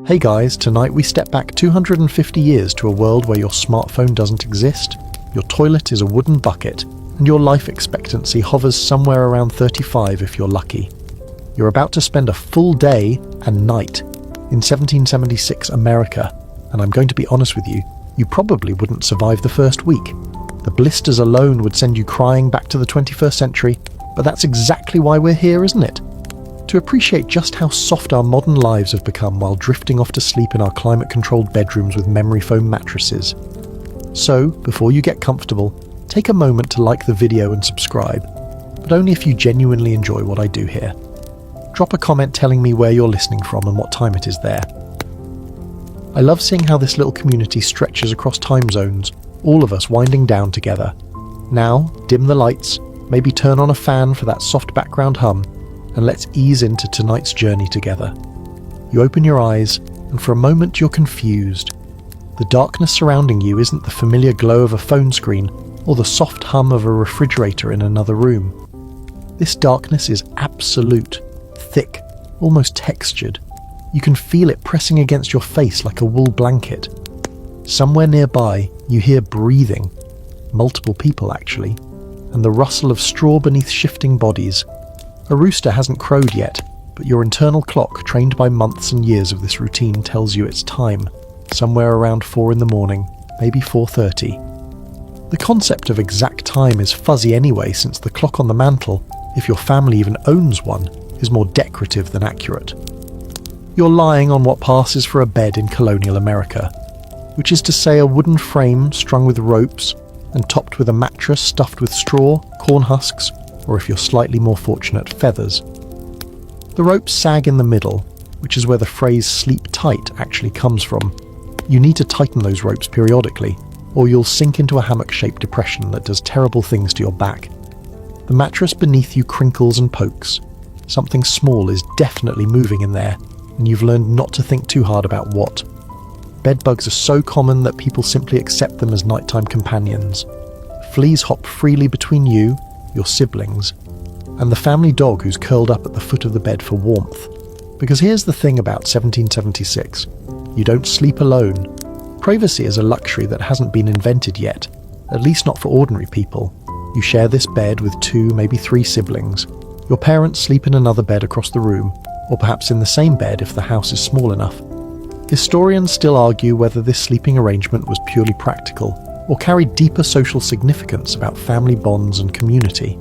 Hey guys, tonight we step back 250 years to a world where your smartphone doesn't exist, your toilet is a wooden bucket, and your life expectancy hovers somewhere around 35 if you're lucky. You're about to spend a full day and night in 1776 America, and I'm going to be honest with you, you probably wouldn't survive the first week. The blisters alone would send you crying back to the 21st century, but that's exactly why we're here, isn't it? To appreciate just how soft our modern lives have become while drifting off to sleep in our climate-controlled bedrooms with memory foam mattresses. So, before you get comfortable, take a moment to like the video and subscribe, but only if you genuinely enjoy what I do here. Drop a comment telling me where you're listening from and what time it is there. I love seeing how this little community stretches across time zones, all of us winding down together. Now, dim the lights, maybe turn on a fan for that soft background hum, and let's ease into tonight's journey together. You open your eyes, and for a moment you're confused. The darkness surrounding you isn't the familiar glow of a phone screen or the soft hum of a refrigerator in another room. This darkness is absolute, thick, almost textured. You can feel it pressing against your face like a wool blanket. Somewhere nearby, you hear breathing, multiple people actually, and the rustle of straw beneath shifting bodies. A rooster hasn't crowed yet, but your internal clock, trained by months and years of this routine, tells you it's time, somewhere around 4 in the morning, maybe 4:30. The concept of exact time is fuzzy anyway, since the clock on the mantle, if your family even owns one, is more decorative than accurate. You're lying on what passes for a bed in colonial America, which is to say a wooden frame strung with ropes and topped with a mattress stuffed with straw, corn husks, or if you're slightly more fortunate, feathers. The ropes sag in the middle, which is where the phrase sleep tight actually comes from. You need to tighten those ropes periodically, or you'll sink into a hammock-shaped depression that does terrible things to your back. The mattress beneath you crinkles and pokes. Something small is definitely moving in there, and you've learned not to think too hard about what. Bedbugs are so common that people simply accept them as nighttime companions. Fleas hop freely between you, your siblings, and the family dog who's curled up at the foot of the bed for warmth. Because here's the thing about 1776. You don't sleep alone. Privacy is a luxury that hasn't been invented yet, at least not for ordinary people. You share this bed with 2, maybe 3 siblings. Your parents sleep in another bed across the room, or perhaps in the same bed if the house is small enough. Historians still argue whether this sleeping arrangement was purely practical, or carried deeper social significance about family bonds and community.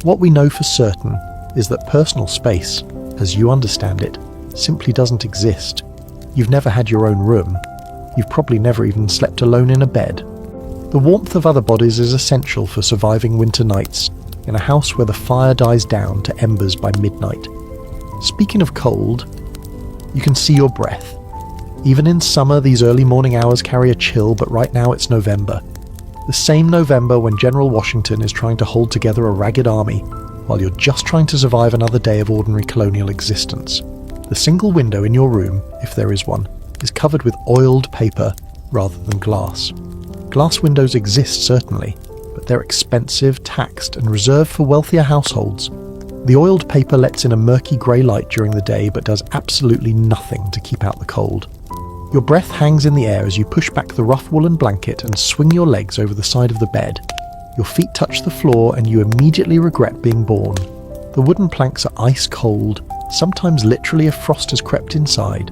What we know for certain is that personal space, as you understand it, simply doesn't exist. You've never had your own room. You've probably never even slept alone in a bed. The warmth of other bodies is essential for surviving winter nights in a house where the fire dies down to embers by midnight. Speaking of cold, you can see your breath. Even in summer, these early morning hours carry a chill, but right now it's November. The same November when General Washington is trying to hold together a ragged army, while you're just trying to survive another day of ordinary colonial existence. The single window in your room, if there is one, is covered with oiled paper rather than glass. Glass windows exist certainly, but they're expensive, taxed, and reserved for wealthier households. The oiled paper lets in a murky grey light during the day but does absolutely nothing to keep out the cold. Your breath hangs in the air as you push back the rough woolen blanket and swing your legs over the side of the bed. Your feet touch the floor and you immediately regret being born. The wooden planks are ice cold, sometimes literally a frost has crept inside.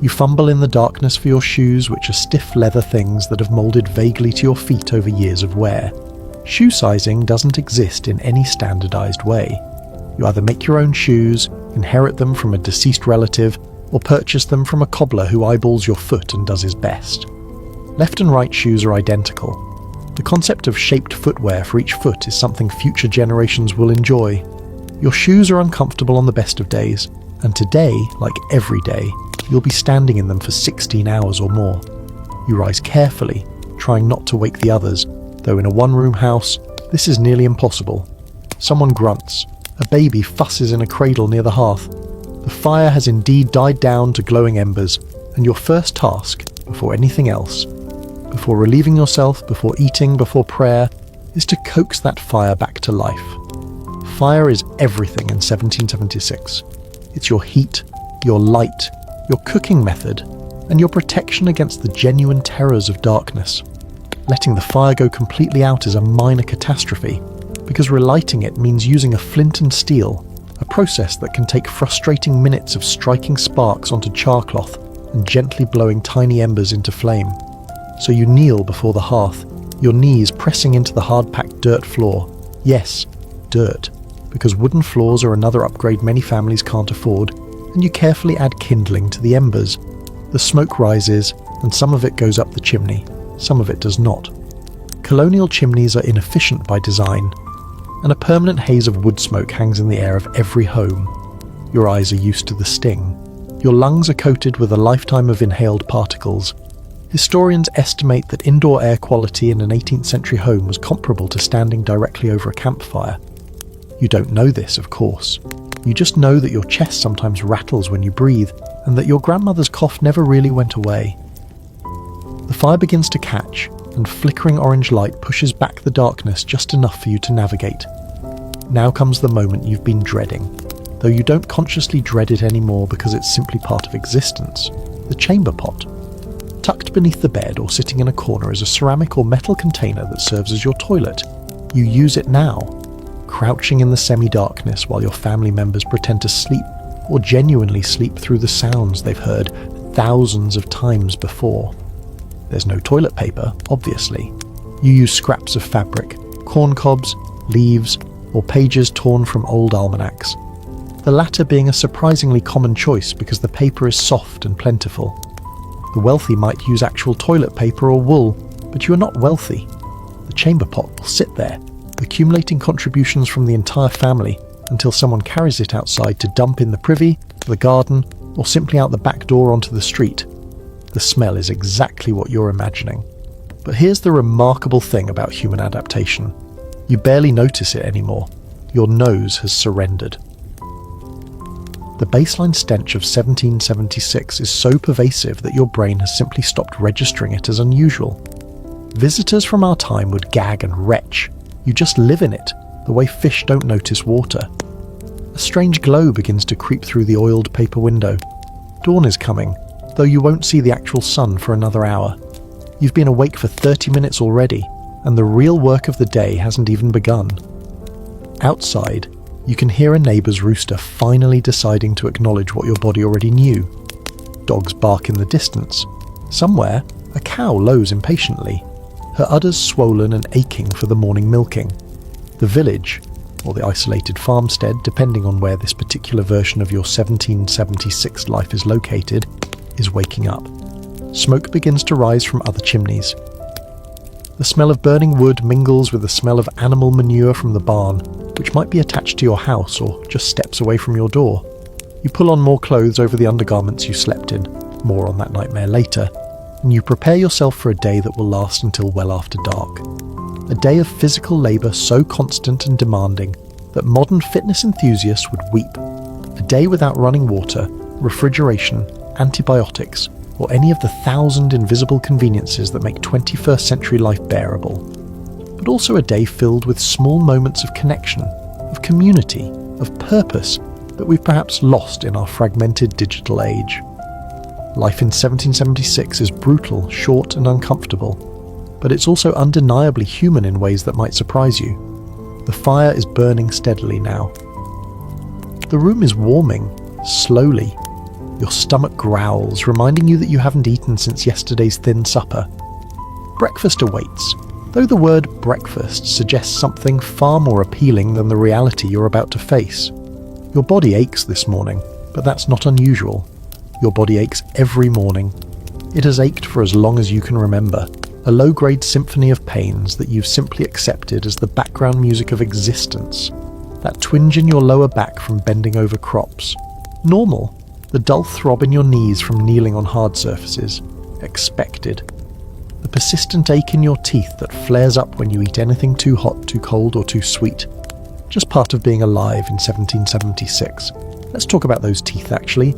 You fumble in the darkness for your shoes, which are stiff leather things that have moulded vaguely to your feet over years of wear. Shoe sizing doesn't exist in any standardized way. You either make your own shoes, inherit them from a deceased relative, or purchase them from a cobbler who eyeballs your foot and does his best. Left and right shoes are identical. The concept of shaped footwear for each foot is something future generations will enjoy. Your shoes are uncomfortable on the best of days, and today, like every day, you'll be standing in them for 16 hours or more. You rise carefully, trying not to wake the others, though in a one-room house, this is nearly impossible. Someone grunts. A baby fusses in a cradle near the hearth. The fire has indeed died down to glowing embers, and your first task, before anything else, before relieving yourself, before eating, before prayer, is to coax that fire back to life. Fire is everything in 1776. It's your heat, your light, your cooking method, and your protection against the genuine terrors of darkness. Letting the fire go completely out is a minor catastrophe, because relighting it means using a flint and steel, a process that can take frustrating minutes of striking sparks onto charcloth and gently blowing tiny embers into flame. So you kneel before the hearth, your knees pressing into the hard-packed dirt floor. Yes, dirt, because wooden floors are another upgrade many families can't afford, and you carefully add kindling to the embers. The smoke rises, and some of it goes up the chimney, some of it does not. Colonial chimneys are inefficient by design, and a permanent haze of wood smoke hangs in the air of every home. Your eyes are used to the sting. Your lungs are coated with a lifetime of inhaled particles. Historians estimate that indoor air quality in an 18th century home was comparable to standing directly over a campfire. You don't know this, of course. You just know that your chest sometimes rattles when you breathe, and that your grandmother's cough never really went away. The fire begins to catch, and flickering orange light pushes back the darkness just enough for you to navigate. Now comes the moment you've been dreading, though you don't consciously dread it anymore because it's simply part of existence. The chamber pot. Tucked beneath the bed or sitting in a corner is a ceramic or metal container that serves as your toilet. You use it now, crouching in the semi-darkness while your family members pretend to sleep or genuinely sleep through the sounds they've heard thousands of times before. There's no toilet paper, obviously. You use scraps of fabric, corn cobs, leaves, or pages torn from old almanacs. The latter being a surprisingly common choice because the paper is soft and plentiful. The wealthy might use actual toilet paper or wool, but you are not wealthy. The chamber pot will sit there, accumulating contributions from the entire family until someone carries it outside to dump in the privy, the garden, or simply out the back door onto the street. The smell is exactly what you're imagining. But here's the remarkable thing about human adaptation. You barely notice it anymore. Your nose has surrendered. The baseline stench of 1776 is so pervasive that your brain has simply stopped registering it as unusual. Visitors from our time would gag and retch. You just live in it, the way fish don't notice water. A strange glow begins to creep through the oiled paper window. Dawn is coming, though you won't see the actual sun for another hour. You've been awake for 30 minutes already, and the real work of the day hasn't even begun. Outside, you can hear a neighbour's rooster finally deciding to acknowledge what your body already knew. Dogs bark in the distance. Somewhere, a cow lows impatiently, her udders swollen and aching for the morning milking. The village, or the isolated farmstead, depending on where this particular version of your 1776 life is located, is waking up. Smoke begins to rise from other chimneys. The smell of burning wood mingles with the smell of animal manure from the barn, which might be attached to your house or just steps away from your door. You pull on more clothes over the undergarments you slept in, more on that nightmare later, and you prepare yourself for a day that will last until well after dark. A day of physical labour so constant and demanding that modern fitness enthusiasts would weep. A day without running water, refrigeration, antibiotics, or any of the 1,000 invisible conveniences that make 21st century life bearable. But also a day filled with small moments of connection, of community, of purpose that we've perhaps lost in our fragmented digital age. Life in 1776 is brutal, short and uncomfortable, but it's also undeniably human in ways that might surprise you. The fire is burning steadily now. The room is warming, slowly. Your stomach growls, reminding you that you haven't eaten since yesterday's thin supper. Breakfast awaits, though the word breakfast suggests something far more appealing than the reality you're about to face. Your body aches this morning, but that's not unusual. Your body aches every morning. It has ached for as long as you can remember, a low-grade symphony of pains that you've simply accepted as the background music of existence. That twinge in your lower back from bending over crops. Normal. The dull throb in your knees from kneeling on hard surfaces. Expected. The persistent ache in your teeth that flares up when you eat anything too hot, too cold, or too sweet. Just part of being alive in 1776. Let's talk about those teeth, actually.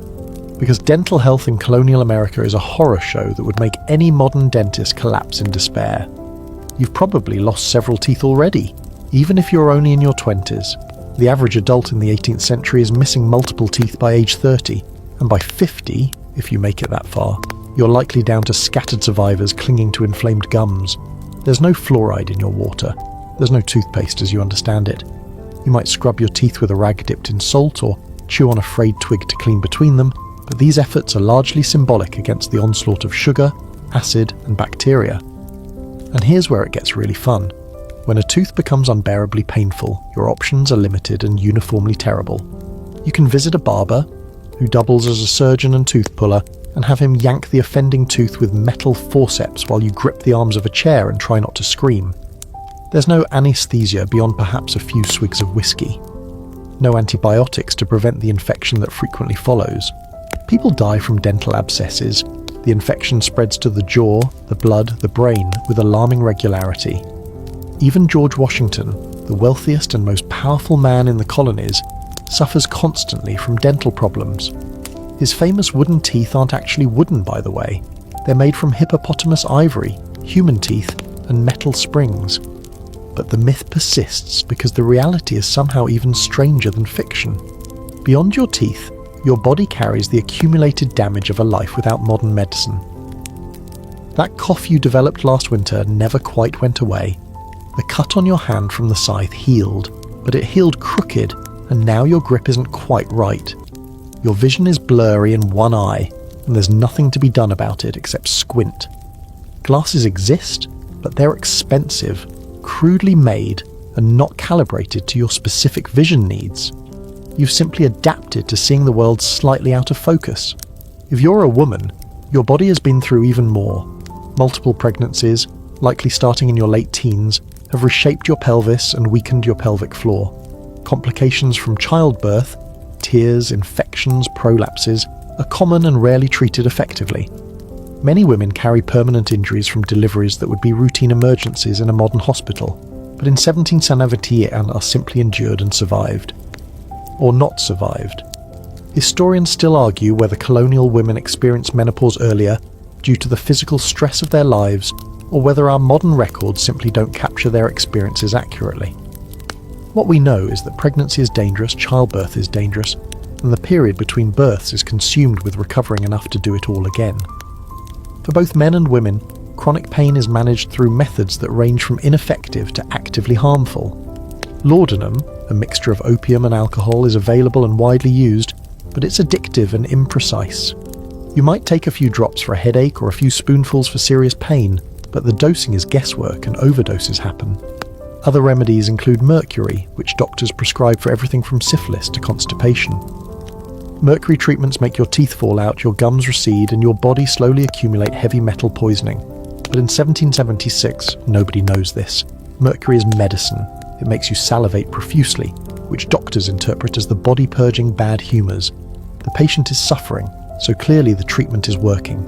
Because dental health in colonial America is a horror show that would make any modern dentist collapse in despair. You've probably lost several teeth already, even if you're only in your 20s. The average adult in the 18th century is missing multiple teeth by age 30. and by 50, if you make it that far, you're likely down to scattered survivors clinging to inflamed gums. There's no fluoride in your water. There's no toothpaste as you understand it. You might scrub your teeth with a rag dipped in salt or chew on a frayed twig to clean between them, but these efforts are largely symbolic against the onslaught of sugar, acid, and bacteria. And here's where it gets really fun. When a tooth becomes unbearably painful, your options are limited and uniformly terrible. You can visit a barber, who doubles as a surgeon and tooth puller, and have him yank the offending tooth with metal forceps while you grip the arms of a chair and try not to scream. There's no anaesthesia beyond perhaps a few swigs of whiskey. No antibiotics to prevent the infection that frequently follows. People die from dental abscesses. The infection spreads to the jaw, the blood, the brain with alarming regularity. Even George Washington, the wealthiest and most powerful man in the colonies, suffers constantly from dental problems. His famous wooden teeth aren't actually wooden, by the way. They're made from hippopotamus ivory, human teeth, and metal springs. But the myth persists because the reality is somehow even stranger than fiction. Beyond your teeth, your body carries the accumulated damage of a life without modern medicine. That cough you developed last winter never quite went away. The cut on your hand from the scythe healed, but it healed crooked, and now your grip isn't quite right. Your vision is blurry in one eye, and there's nothing to be done about it except squint. Glasses exist, but they're expensive, crudely made, and not calibrated to your specific vision needs. You've simply adapted to seeing the world slightly out of focus. If you're a woman, your body has been through even more. Multiple pregnancies, likely starting in your late teens, have reshaped your pelvis and weakened your pelvic floor. Complications from childbirth, tears, infections, prolapses, are common and rarely treated effectively. Many women carry permanent injuries from deliveries that would be routine emergencies in a modern hospital, but in 1771 are simply endured and survived. Or not survived. Historians still argue whether colonial women experienced menopause earlier due to the physical stress of their lives, or whether our modern records simply don't capture their experiences accurately. What we know is that pregnancy is dangerous, childbirth is dangerous, and the period between births is consumed with recovering enough to do it all again. For both men and women, chronic pain is managed through methods that range from ineffective to actively harmful. Laudanum, a mixture of opium and alcohol, is available and widely used, but it's addictive and imprecise. You might take a few drops for a headache or a few spoonfuls for serious pain, but the dosing is guesswork and overdoses happen. Other remedies include mercury, which doctors prescribe for everything from syphilis to constipation. Mercury treatments make your teeth fall out, your gums recede, and your body slowly accumulate heavy metal poisoning. But in 1776, nobody knows this. Mercury is medicine. It makes you salivate profusely, which doctors interpret as the body purging bad humours. The patient is suffering, so clearly the treatment is working.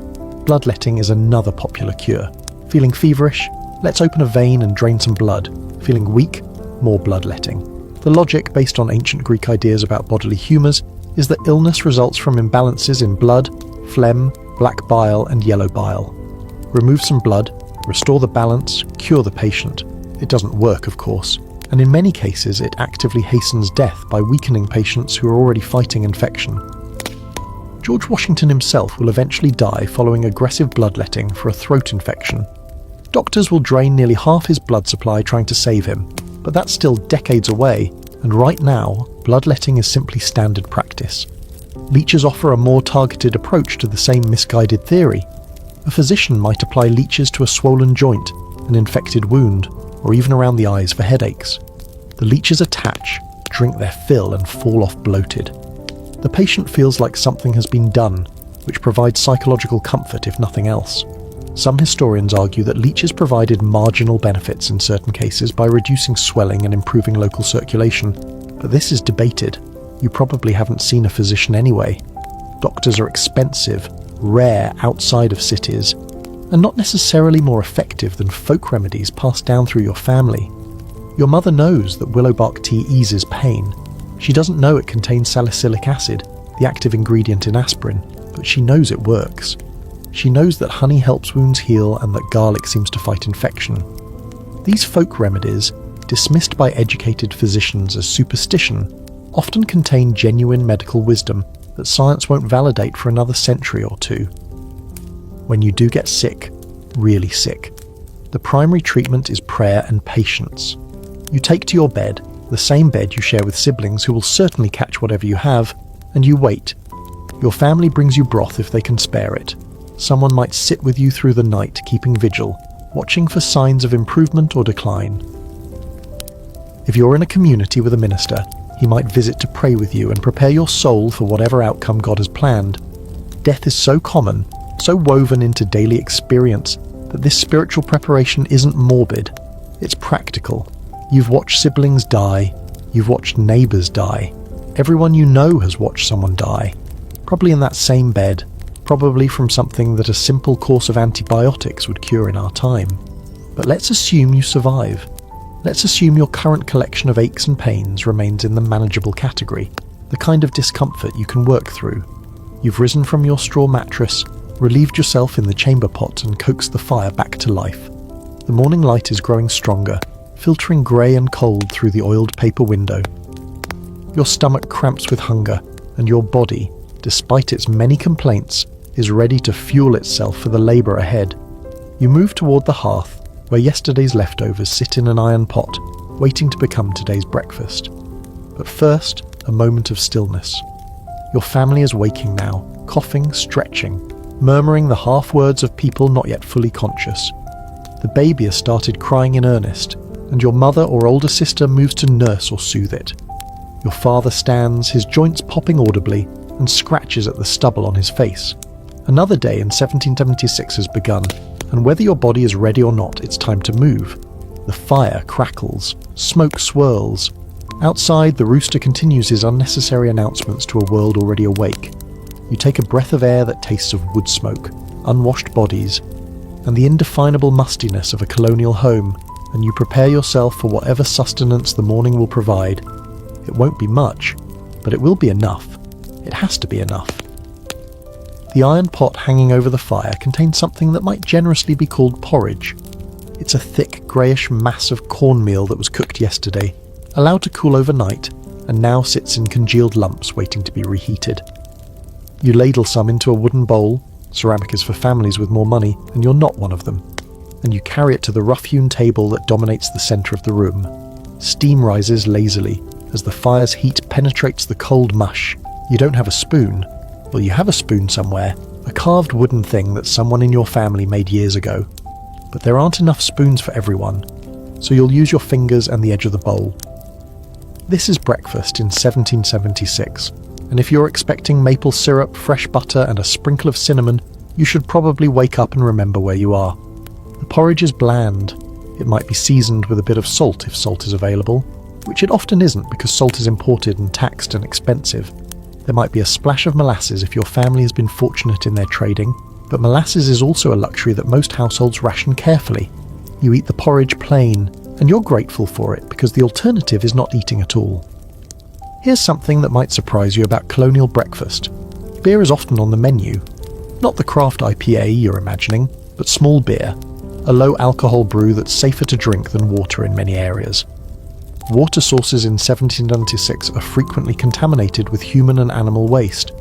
Bloodletting is another popular cure. Feeling feverish? Let's open a vein and drain some blood. Feeling weak? More bloodletting. The logic, based on ancient Greek ideas about bodily humours, is that illness results from imbalances in blood, phlegm, black bile, and yellow bile. Remove some blood, restore the balance, cure the patient. It doesn't work, of course, and in many cases it actively hastens death by weakening patients who are already fighting infection. George Washington himself will eventually die following aggressive bloodletting for a throat infection. Doctors will drain nearly half his blood supply trying to save him, but that's still decades away, and right now, bloodletting is simply standard practice. Leeches offer a more targeted approach to the same misguided theory. A physician might apply leeches to a swollen joint, an infected wound, or even around the eyes for headaches. The leeches attach, drink their fill, and fall off bloated. The patient feels like something has been done, which provides psychological comfort if nothing else. Some historians argue that leeches provided marginal benefits in certain cases by reducing swelling and improving local circulation, but this is debated. You probably haven't seen a physician anyway. Doctors are expensive, rare outside of cities, and not necessarily more effective than folk remedies passed down through your family. Your mother knows that willow bark tea eases pain. She doesn't know it contains salicylic acid, the active ingredient in aspirin, but she knows it works. She knows that honey helps wounds heal and that garlic seems to fight infection. These folk remedies, dismissed by educated physicians as superstition, often contain genuine medical wisdom that science won't validate for another century or two. When you do get sick, really sick, the primary treatment is prayer and patience. You take to your bed, the same bed you share with siblings who will certainly catch whatever you have, and you wait. Your family brings you broth if they can spare it. Someone might sit with you through the night, keeping vigil, watching for signs of improvement or decline. If you're in a community with a minister, he might visit to pray with you and prepare your soul for whatever outcome God has planned. Death is so common, so woven into daily experience, that this spiritual preparation isn't morbid, it's practical. You've watched siblings die, you've watched neighbours die. Everyone you know has watched someone die, probably in that same bed, probably from something that a simple course of antibiotics would cure in our time. But let's assume you survive. Let's assume your current collection of aches and pains remains in the manageable category, the kind of discomfort you can work through. You've risen from your straw mattress, relieved yourself in the chamber pot and coaxed the fire back to life. The morning light is growing stronger, filtering grey and cold through the oiled paper window. Your stomach cramps with hunger, and your body, despite its many complaints, is ready to fuel itself for the labour ahead. You move toward the hearth, where yesterday's leftovers sit in an iron pot, waiting to become today's breakfast. But first, a moment of stillness. Your family is waking now, coughing, stretching, murmuring the half-words of people not yet fully conscious. The baby has started crying in earnest, and your mother or older sister moves to nurse or soothe it. Your father stands, his joints popping audibly, and scratches at the stubble on his face. Another day in 1776 has begun, and whether your body is ready or not, it's time to move. The fire crackles, smoke swirls. Outside, the rooster continues his unnecessary announcements to a world already awake. You take a breath of air that tastes of wood smoke, unwashed bodies, and the indefinable mustiness of a colonial home, and you prepare yourself for whatever sustenance the morning will provide. It won't be much, but it will be enough. It has to be enough. The iron pot hanging over the fire contains something that might generously be called porridge. It's a thick, greyish mass of cornmeal that was cooked yesterday, allowed to cool overnight, and now sits in congealed lumps waiting to be reheated. You ladle some into a wooden bowl. Ceramic is for families with more money, and you're not one of them. And you carry it to the rough-hewn table that dominates the centre of the room. Steam rises lazily as the fire's heat penetrates the cold mush. You don't have a spoon. Well, you have a spoon somewhere, a carved wooden thing that someone in your family made years ago. But there aren't enough spoons for everyone, so you'll use your fingers and the edge of the bowl. This is breakfast in 1776, and if you're expecting maple syrup, fresh butter and a sprinkle of cinnamon, you should probably wake up and remember where you are. The porridge is bland. It might be seasoned with a bit of salt if salt is available, which it often isn't because salt is imported and taxed and expensive. There might be a splash of molasses if your family has been fortunate in their trading, but molasses is also a luxury that most households ration carefully. You eat the porridge plain, and you're grateful for it because the alternative is not eating at all. Here's something that might surprise you about colonial breakfast. Beer is often on the menu. Not the craft IPA you're imagining, but small beer, a low-alcohol brew that's safer to drink than water in many areas. Water sources in 1796 are frequently contaminated with human and animal waste,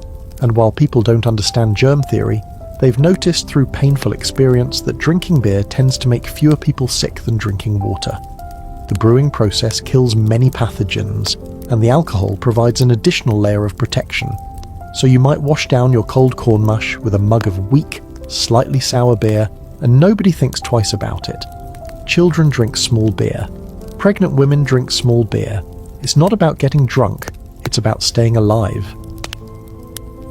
and while people don't understand germ theory, they've noticed through painful experience that drinking beer tends to make fewer people sick than drinking water. The brewing process kills many pathogens, and the alcohol provides an additional layer of protection. So you might wash down your cold corn mush with a mug of weak, slightly sour beer, and nobody thinks twice about it. Children drink small beer. Pregnant women drink small beer. It's not about getting drunk, it's about staying alive.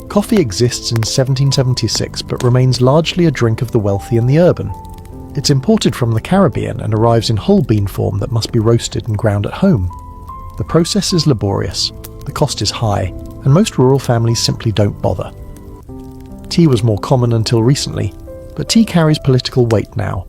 Coffee exists in 1776 but remains largely a drink of the wealthy and the urban. It's imported from the Caribbean and arrives in whole bean form that must be roasted and ground at home. The process is laborious, the cost is high, and most rural families simply don't bother. Tea was more common until recently, but tea carries political weight now.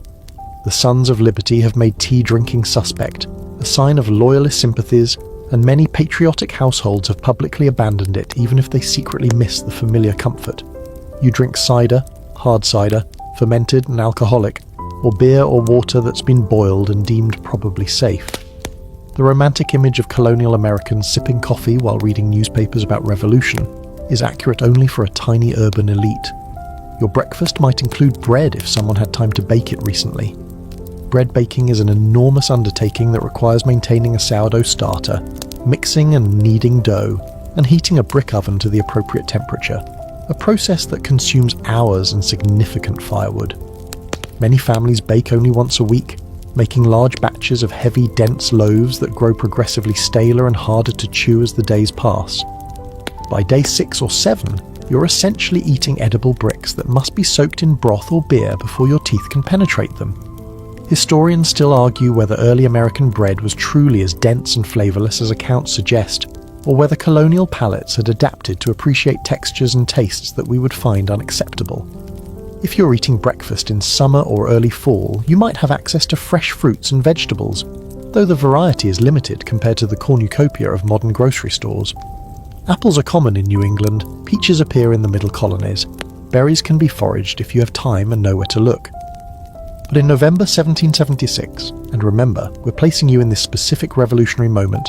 The Sons of Liberty have made tea drinking suspect, a sign of loyalist sympathies, and many patriotic households have publicly abandoned it even if they secretly miss the familiar comfort. You drink cider, hard cider, fermented and alcoholic, or beer or water that's been boiled and deemed probably safe. The romantic image of colonial Americans sipping coffee while reading newspapers about revolution, is accurate only for a tiny urban elite. Your breakfast might include bread if someone had time to bake it recently. Bread baking is an enormous undertaking that requires maintaining a sourdough starter, mixing and kneading dough, and heating a brick oven to the appropriate temperature, a process that consumes hours and significant firewood. Many families bake only once a week, making large batches of heavy, dense loaves that grow progressively staler and harder to chew as the days pass. By day 6 or 7, you're essentially eating edible bricks that must be soaked in broth or beer before your teeth can penetrate them. Historians still argue whether early American bread was truly as dense and flavourless as accounts suggest, or whether colonial palates had adapted to appreciate textures and tastes that we would find unacceptable. If you're eating breakfast in summer or early fall, you might have access to fresh fruits and vegetables, though the variety is limited compared to the cornucopia of modern grocery stores. Apples are common in New England, peaches appear in the middle colonies, berries can be foraged if you have time and know where to look. But in November 1776, and remember, we're placing you in this specific revolutionary moment,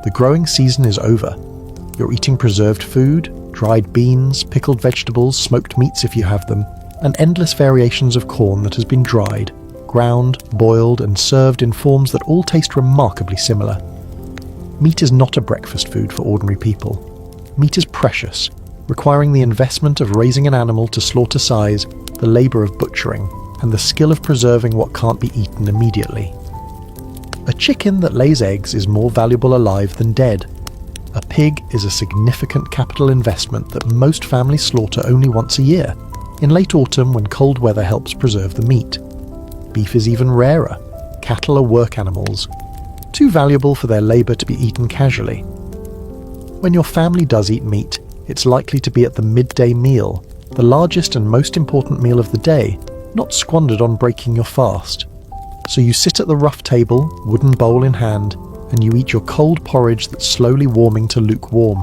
the growing season is over. You're eating preserved food, dried beans, pickled vegetables, smoked meats if you have them, and endless variations of corn that has been dried, ground, boiled, and served in forms that all taste remarkably similar. Meat is not a breakfast food for ordinary people. Meat is precious, requiring the investment of raising an animal to slaughter size, the labour of butchering, and the skill of preserving what can't be eaten immediately. A chicken that lays eggs is more valuable alive than dead. A pig is a significant capital investment that most families slaughter only once a year, in late autumn when cold weather helps preserve the meat. Beef is even rarer. Cattle are work animals, too valuable for their labour to be eaten casually. When your family does eat meat, it's likely to be at the midday meal, the largest and most important meal of the day, not squandered on breaking your fast. So you sit at the rough table, wooden bowl in hand, and you eat your cold porridge that's slowly warming to lukewarm.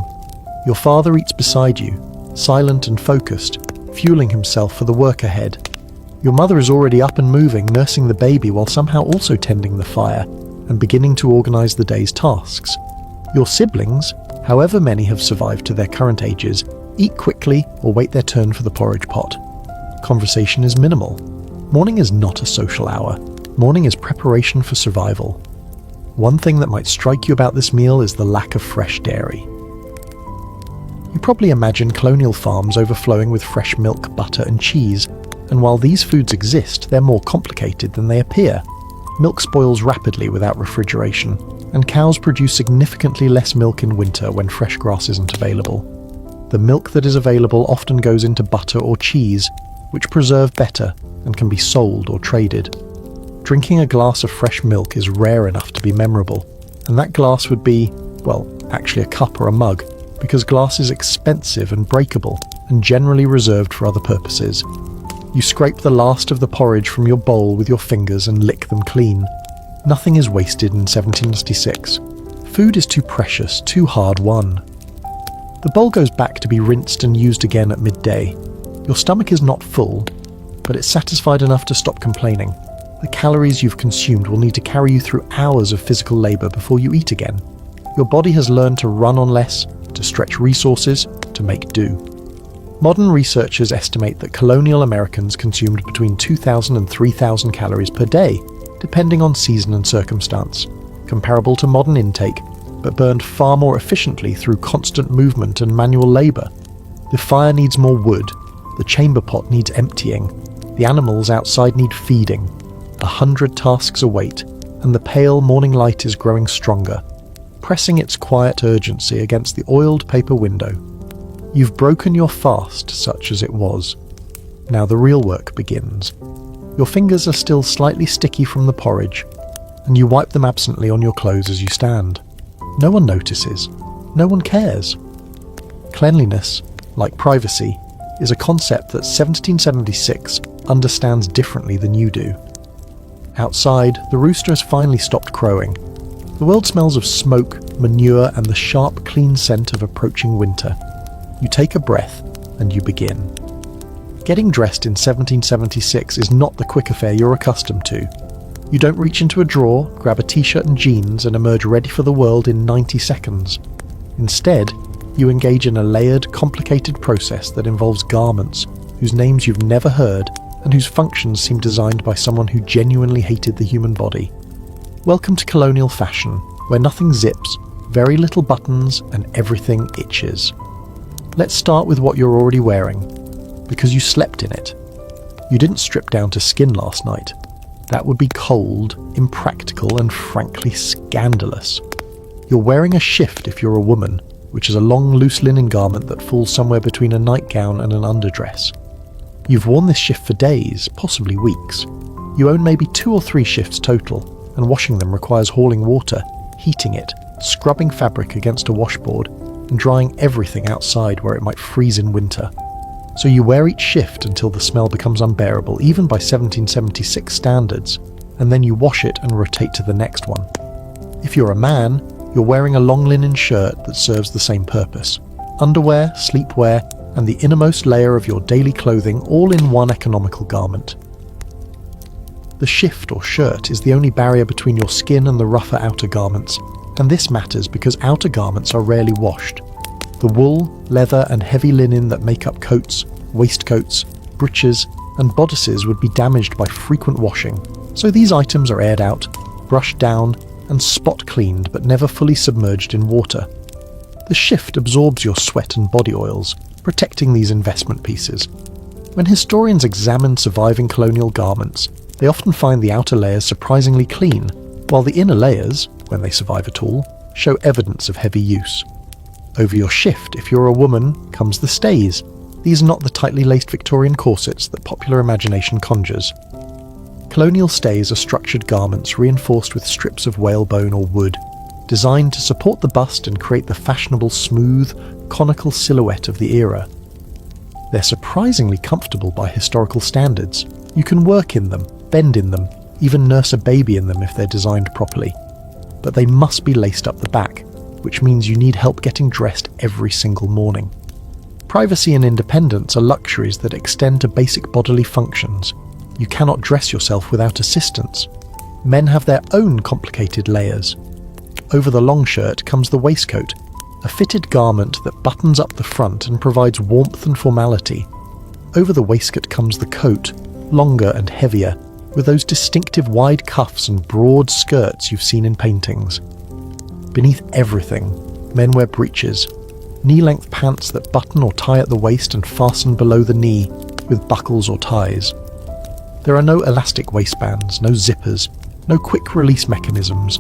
Your father eats beside you, silent and focused, fueling himself for the work ahead. Your mother is already up and moving, nursing the baby while somehow also tending the fire, and beginning to organise the day's tasks. Your siblings, however many have survived to their current ages, eat quickly or wait their turn for the porridge pot. Conversation is minimal. Morning is not a social hour. Morning is preparation for survival. One thing that might strike you about this meal is the lack of fresh dairy. You probably imagine colonial farms overflowing with fresh milk, butter and cheese, and while these foods exist, they're more complicated than they appear. Milk spoils rapidly without refrigeration, and cows produce significantly less milk in winter when fresh grass isn't available. The milk that is available often goes into butter or cheese, which preserve better and can be sold or traded. Drinking a glass of fresh milk is rare enough to be memorable, and that glass would be, well, actually a cup or a mug, because glass is expensive and breakable, and generally reserved for other purposes. You scrape the last of the porridge from your bowl with your fingers and lick them clean. Nothing is wasted in 1796. Food is too precious, too hard won. The bowl goes back to be rinsed and used again at midday. Your stomach is not full, but it's satisfied enough to stop complaining. The calories you've consumed will need to carry you through hours of physical labour before you eat again. Your body has learned to run on less, to stretch resources, to make do. Modern researchers estimate that colonial Americans consumed between 2,000 and 3,000 calories per day, depending on season and circumstance, comparable to modern intake, but burned far more efficiently through constant movement and manual labour. The fire needs more wood, the chamber pot needs emptying, the animals outside need feeding. 100 tasks await, and the pale morning light is growing stronger, pressing its quiet urgency against the oiled paper window. You've broken your fast, such as it was. Now the real work begins. Your fingers are still slightly sticky from the porridge, and you wipe them absently on your clothes as you stand. No one notices. No one cares. Cleanliness, like privacy, is a concept that 1776 understands differently than you do. Outside, the rooster has finally stopped crowing. The world smells of smoke, manure, and the sharp, clean scent of approaching winter. You take a breath, and you begin. Getting dressed in 1776 is not the quick affair you're accustomed to. You don't reach into a drawer, grab a t-shirt and jeans, and emerge ready for the world in 90 seconds. Instead, You engage in a layered, complicated process that involves garments whose names you've never heard and whose functions seem designed by someone who genuinely hated the human body. Welcome to colonial fashion, where nothing zips, very little buttons, and everything itches. Let's start with what you're already wearing, because you slept in it. You didn't strip down to skin last night. That would be cold, impractical, and frankly scandalous. You're wearing a shift if you're a woman, which is a long loose linen garment that falls somewhere between a nightgown and an underdress. You've worn this shift for days, possibly weeks. You own maybe 2 or 3 shifts total, and washing them requires hauling water, heating it, scrubbing fabric against a washboard, and drying everything outside where it might freeze in winter. So you wear each shift until the smell becomes unbearable, even by 1776 standards, and then you wash it and rotate to the next one. If you're a man, you're wearing a long linen shirt that serves the same purpose. Underwear, sleepwear, and the innermost layer of your daily clothing all in one economical garment. The shift or shirt is the only barrier between your skin and the rougher outer garments, and this matters because outer garments are rarely washed. The wool, leather, and heavy linen that make up coats, waistcoats, breeches, and bodices would be damaged by frequent washing, so these items are aired out, brushed down, and spot cleaned but never fully submerged in water. The shift absorbs your sweat and body oils, protecting these investment pieces. When historians examine surviving colonial garments, they often find the outer layers surprisingly clean, while the inner layers, when they survive at all, show evidence of heavy use. Over your shift, if you're a woman, comes the stays. These are not the tightly laced Victorian corsets that popular imagination conjures. Colonial stays are structured garments reinforced with strips of whalebone or wood, designed to support the bust and create the fashionable smooth, conical silhouette of the era. They're surprisingly comfortable by historical standards. You can work in them, bend in them, even nurse a baby in them if they're designed properly. But they must be laced up the back, which means you need help getting dressed every single morning. Privacy and independence are luxuries that extend to basic bodily functions. You cannot dress yourself without assistance. Men have their own complicated layers. Over the long shirt comes the waistcoat, a fitted garment that buttons up the front and provides warmth and formality. Over the waistcoat comes the coat, longer and heavier, with those distinctive wide cuffs and broad skirts you've seen in paintings. Beneath everything, men wear breeches, knee-length pants that button or tie at the waist and fasten below the knee with buckles or ties. There are no elastic waistbands, no zippers, no quick-release mechanisms.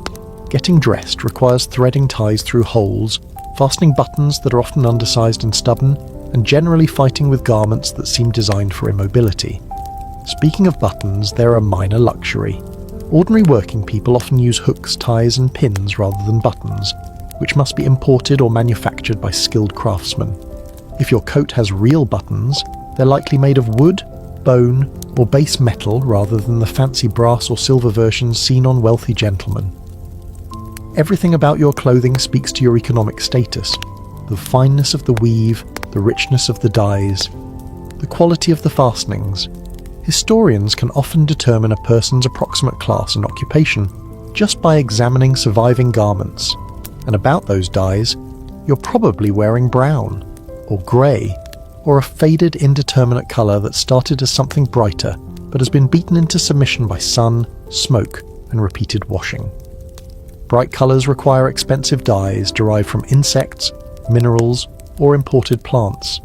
Getting dressed requires threading ties through holes, fastening buttons that are often undersized and stubborn, and generally fighting with garments that seem designed for immobility. Speaking of buttons, they're a minor luxury. Ordinary working people often use hooks, ties, and pins rather than buttons, which must be imported or manufactured by skilled craftsmen. If your coat has real buttons, they're likely made of wood, bone, or base metal rather than the fancy brass or silver versions seen on wealthy gentlemen. Everything about your clothing speaks to your economic status. The fineness of the weave, the richness of the dyes, the quality of the fastenings. Historians can often determine a person's approximate class and occupation just by examining surviving garments. And about those dyes, you're probably wearing brown, or grey, or a faded indeterminate colour that started as something brighter but has been beaten into submission by sun, smoke, and repeated washing. Bright colours require expensive dyes derived from insects, minerals, or imported plants.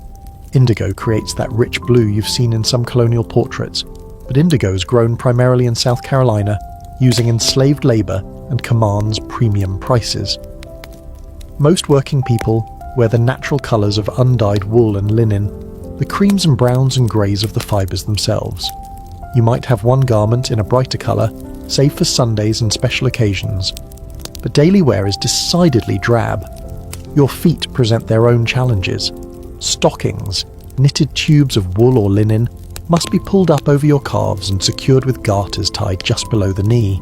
Indigo creates that rich blue you've seen in some colonial portraits, but indigo is grown primarily in South Carolina using enslaved labour and commands premium prices. Most working people wear the natural colours of undyed wool and linen, the creams and browns and greys of the fibres themselves. You might have one garment in a brighter colour, save for Sundays and special occasions, but daily wear is decidedly drab. Your feet present their own challenges. Stockings, knitted tubes of wool or linen, must be pulled up over your calves and secured with garters tied just below the knee.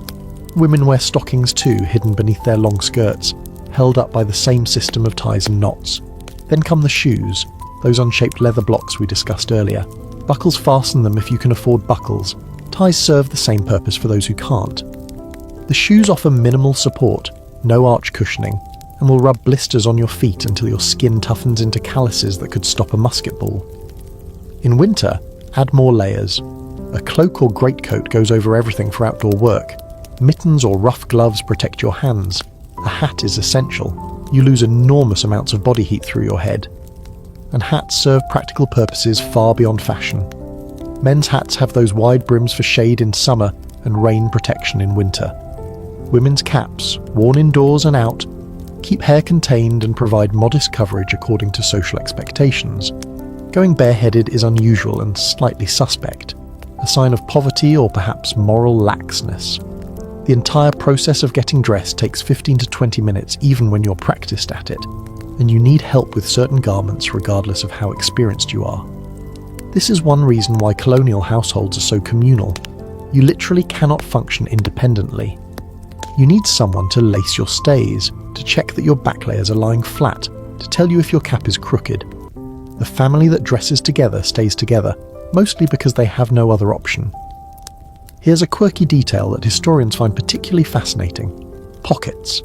Women wear stockings too, hidden beneath their long skirts, held up by the same system of ties and knots. Then come the shoes, those unshaped leather blocks we discussed earlier. Buckles fasten them if you can afford buckles. Ties serve the same purpose for those who can't. The shoes offer minimal support, no arch cushioning, and will rub blisters on your feet until your skin toughens into calluses that could stop a musket ball. In winter, add more layers. A cloak or greatcoat goes over everything for outdoor work. Mittens or rough gloves protect your hands. A hat is essential. You lose enormous amounts of body heat through your head. And hats serve practical purposes far beyond fashion. Men's hats have those wide brims for shade in summer and rain protection in winter. Women's caps, worn indoors and out, keep hair contained and provide modest coverage according to social expectations. Going bareheaded is unusual and slightly suspect, a sign of poverty or perhaps moral laxness. The entire process of getting dressed takes 15 to 20 minutes even when you're practiced at it, and you need help with certain garments regardless of how experienced you are. This is one reason why colonial households are so communal. You literally cannot function independently. You need someone to lace your stays, to check that your back layers are lying flat, to tell you if your cap is crooked. The family that dresses together stays together, mostly because they have no other option. Here's a quirky detail that historians find particularly fascinating. Pockets.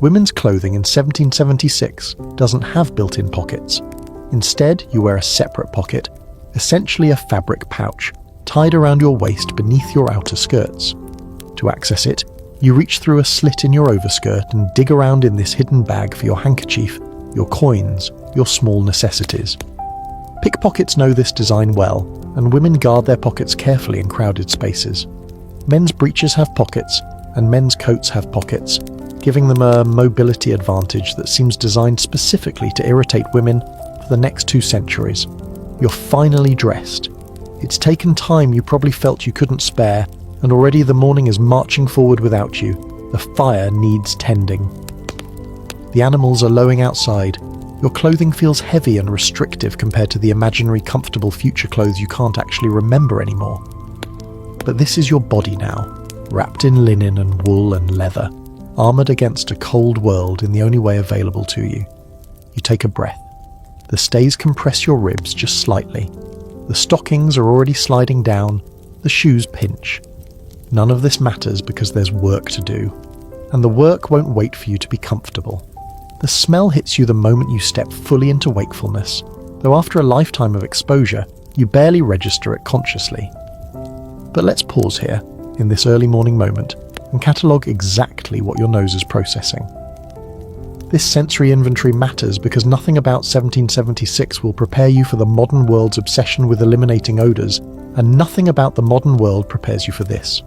Women's clothing in 1776 doesn't have built-in pockets. Instead, you wear a separate pocket, essentially a fabric pouch, tied around your waist beneath your outer skirts. To access it, you reach through a slit in your overskirt and dig around in this hidden bag for your handkerchief, your coins, your small necessities. Pickpockets know this design well, and women guard their pockets carefully in crowded spaces. Men's breeches have pockets, and men's coats have pockets, giving them a mobility advantage that seems designed specifically to irritate women for the next 2 centuries. You're finally dressed. It's taken time you probably felt you couldn't spare, and already the morning is marching forward without you. The fire needs tending. The animals are lowing outside. Your clothing feels heavy and restrictive compared to the imaginary comfortable future clothes you can't actually remember anymore. But this is your body now, wrapped in linen and wool and leather, armoured against a cold world in the only way available to you. You take a breath. The stays compress your ribs just slightly. The stockings are already sliding down, the shoes pinch. None of this matters because there's work to do, and the work won't wait for you to be comfortable. The smell hits you the moment you step fully into wakefulness, though after a lifetime of exposure, you barely register it consciously. But let's pause here, in this early morning moment, and catalogue exactly what your nose is processing. This sensory inventory matters because nothing about 1776 will prepare you for the modern world's obsession with eliminating odours, and nothing about the modern world prepares you for this.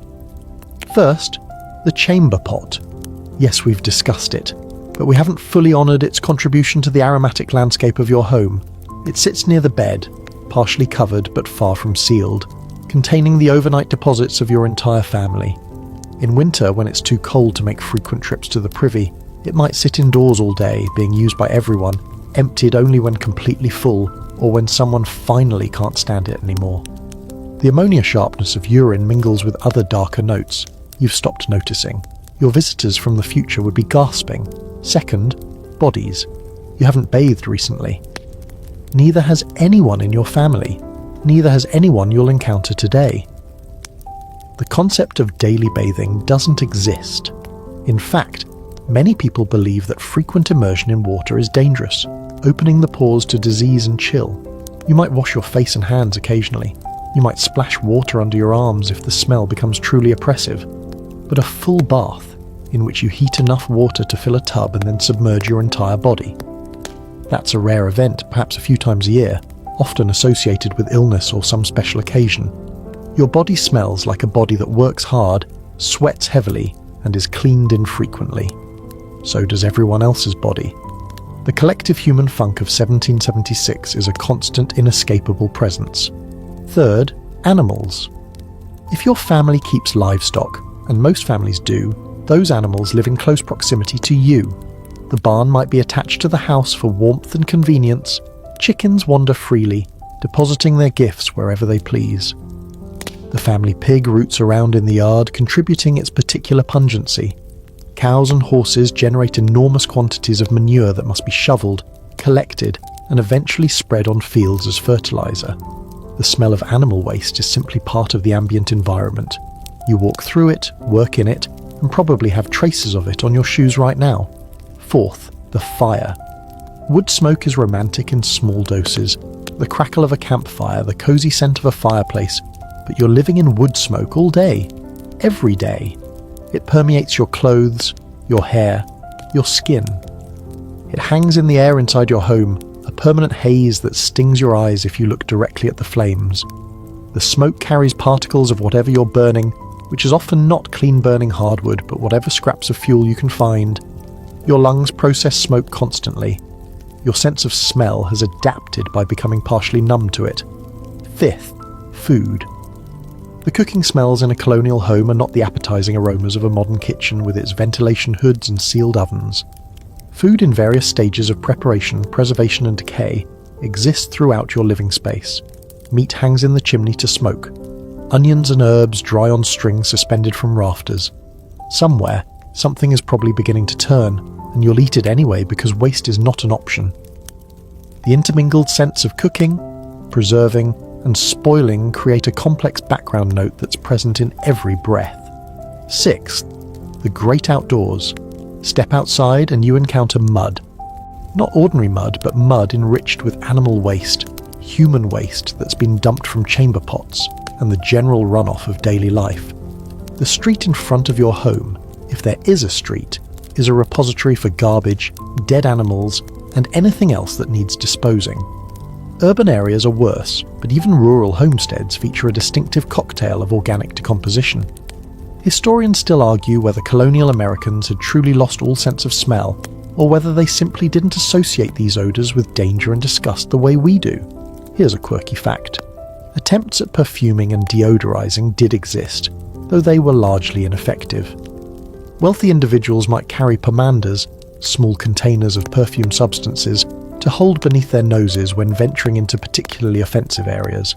First, the chamber pot. Yes, we've discussed it, but we haven't fully honoured its contribution to the aromatic landscape of your home. It sits near the bed, partially covered but far from sealed, containing the overnight deposits of your entire family. In winter, when it's too cold to make frequent trips to the privy, it might sit indoors all day, being used by everyone, emptied only when completely full, or when someone finally can't stand it anymore. The ammonia sharpness of urine mingles with other darker notes you've stopped noticing. Your visitors from the future would be gasping. Second, bodies. You haven't bathed recently. Neither has anyone in your family. Neither has anyone you'll encounter today. The concept of daily bathing doesn't exist. In fact, many people believe that frequent immersion in water is dangerous, opening the pores to disease and chill. You might wash your face and hands occasionally. You might splash water under your arms if the smell becomes truly oppressive. But a full bath, in which you heat enough water to fill a tub and then submerge your entire body. That's a rare event, perhaps a few times a year, often associated with illness or some special occasion. Your body smells like a body that works hard, sweats heavily, and is cleaned infrequently. So does everyone else's body. The collective human funk of 1776 is a constant, inescapable presence. Third, animals. If your family keeps livestock, and most families do, those animals live in close proximity to you. The barn might be attached to the house for warmth and convenience. Chickens wander freely, depositing their gifts wherever they please. The family pig roots around in the yard, contributing its particular pungency. Cows and horses generate enormous quantities of manure that must be shoveled, collected, and eventually spread on fields as fertilizer. The smell of animal waste is simply part of the ambient environment. You walk through it, work in it, and probably have traces of it on your shoes right now. Fourth, The fire. Wood smoke is romantic in small doses. The crackle of a campfire, the cozy scent of a fireplace. But you're living in wood smoke all day. Every day. It permeates your clothes, your hair, your skin. It hangs in the air inside your home, a permanent haze that stings your eyes if you look directly at the flames. The smoke carries particles of whatever you're burning, which is often not clean-burning hardwood, but whatever scraps of fuel you can find. Your lungs process smoke constantly. Your sense of smell has adapted by becoming partially numb to it. Fifth, food. The cooking smells in a colonial home are not the appetizing aromas of a modern kitchen with its ventilation hoods and sealed ovens. Food in various stages of preparation, preservation and decay exists throughout your living space. Meat hangs in the chimney to smoke. Onions and herbs dry on strings suspended from rafters. Somewhere, something is probably beginning to turn, and you'll eat it anyway because waste is not an option. The intermingled scents of cooking, preserving, and spoiling create a complex background note that's present in every breath. Sixth, the great outdoors. Step outside and you encounter mud. Not ordinary mud, but mud enriched with animal waste, human waste that's been dumped from chamber pots, and the general runoff of daily life. The street in front of your home, if there is a street, is a repository for garbage, dead animals, and anything else that needs disposing. Urban areas are worse, but even rural homesteads feature a distinctive cocktail of organic decomposition. Historians still argue whether colonial Americans had truly lost all sense of smell, or whether they simply didn't associate these odours with danger and disgust the way we do. Here's a quirky fact. Attempts at perfuming and deodorizing did exist, though they were largely ineffective. Wealthy individuals might carry pomanders, small containers of perfume substances, to hold beneath their noses when venturing into particularly offensive areas.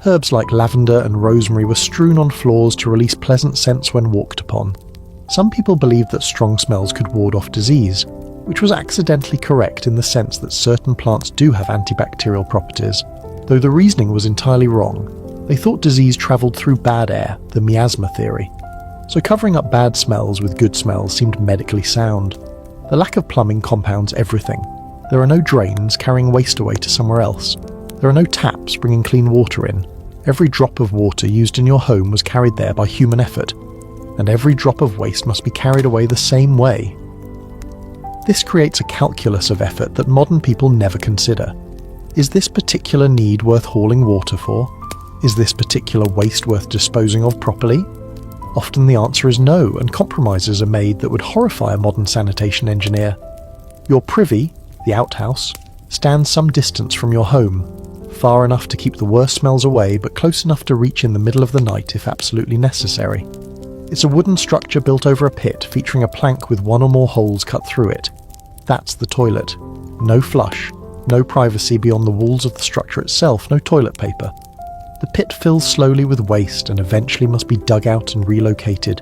Herbs like lavender and rosemary were strewn on floors to release pleasant scents when walked upon. Some people believed that strong smells could ward off disease, which was accidentally correct in the sense that certain plants do have antibacterial properties, though the reasoning was entirely wrong. They thought disease travelled through bad air, the miasma theory. So covering up bad smells with good smells seemed medically sound. The lack of plumbing compounds everything. There are no drains carrying waste away to somewhere else. There are no taps bringing clean water in. Every drop of water used in your home was carried there by human effort, and every drop of waste must be carried away the same way. This creates a calculus of effort that modern people never consider. Is this particular need worth hauling water for? Is this particular waste worth disposing of properly? Often the answer is no, and compromises are made that would horrify a modern sanitation engineer. Your privy, the outhouse, stands some distance from your home, far enough to keep the worst smells away but close enough to reach in the middle of the night if absolutely necessary. It's a wooden structure built over a pit featuring a plank with one or more holes cut through it. That's the toilet. No flush, no privacy beyond the walls of the structure itself, no toilet paper. The pit fills slowly with waste and eventually must be dug out and relocated.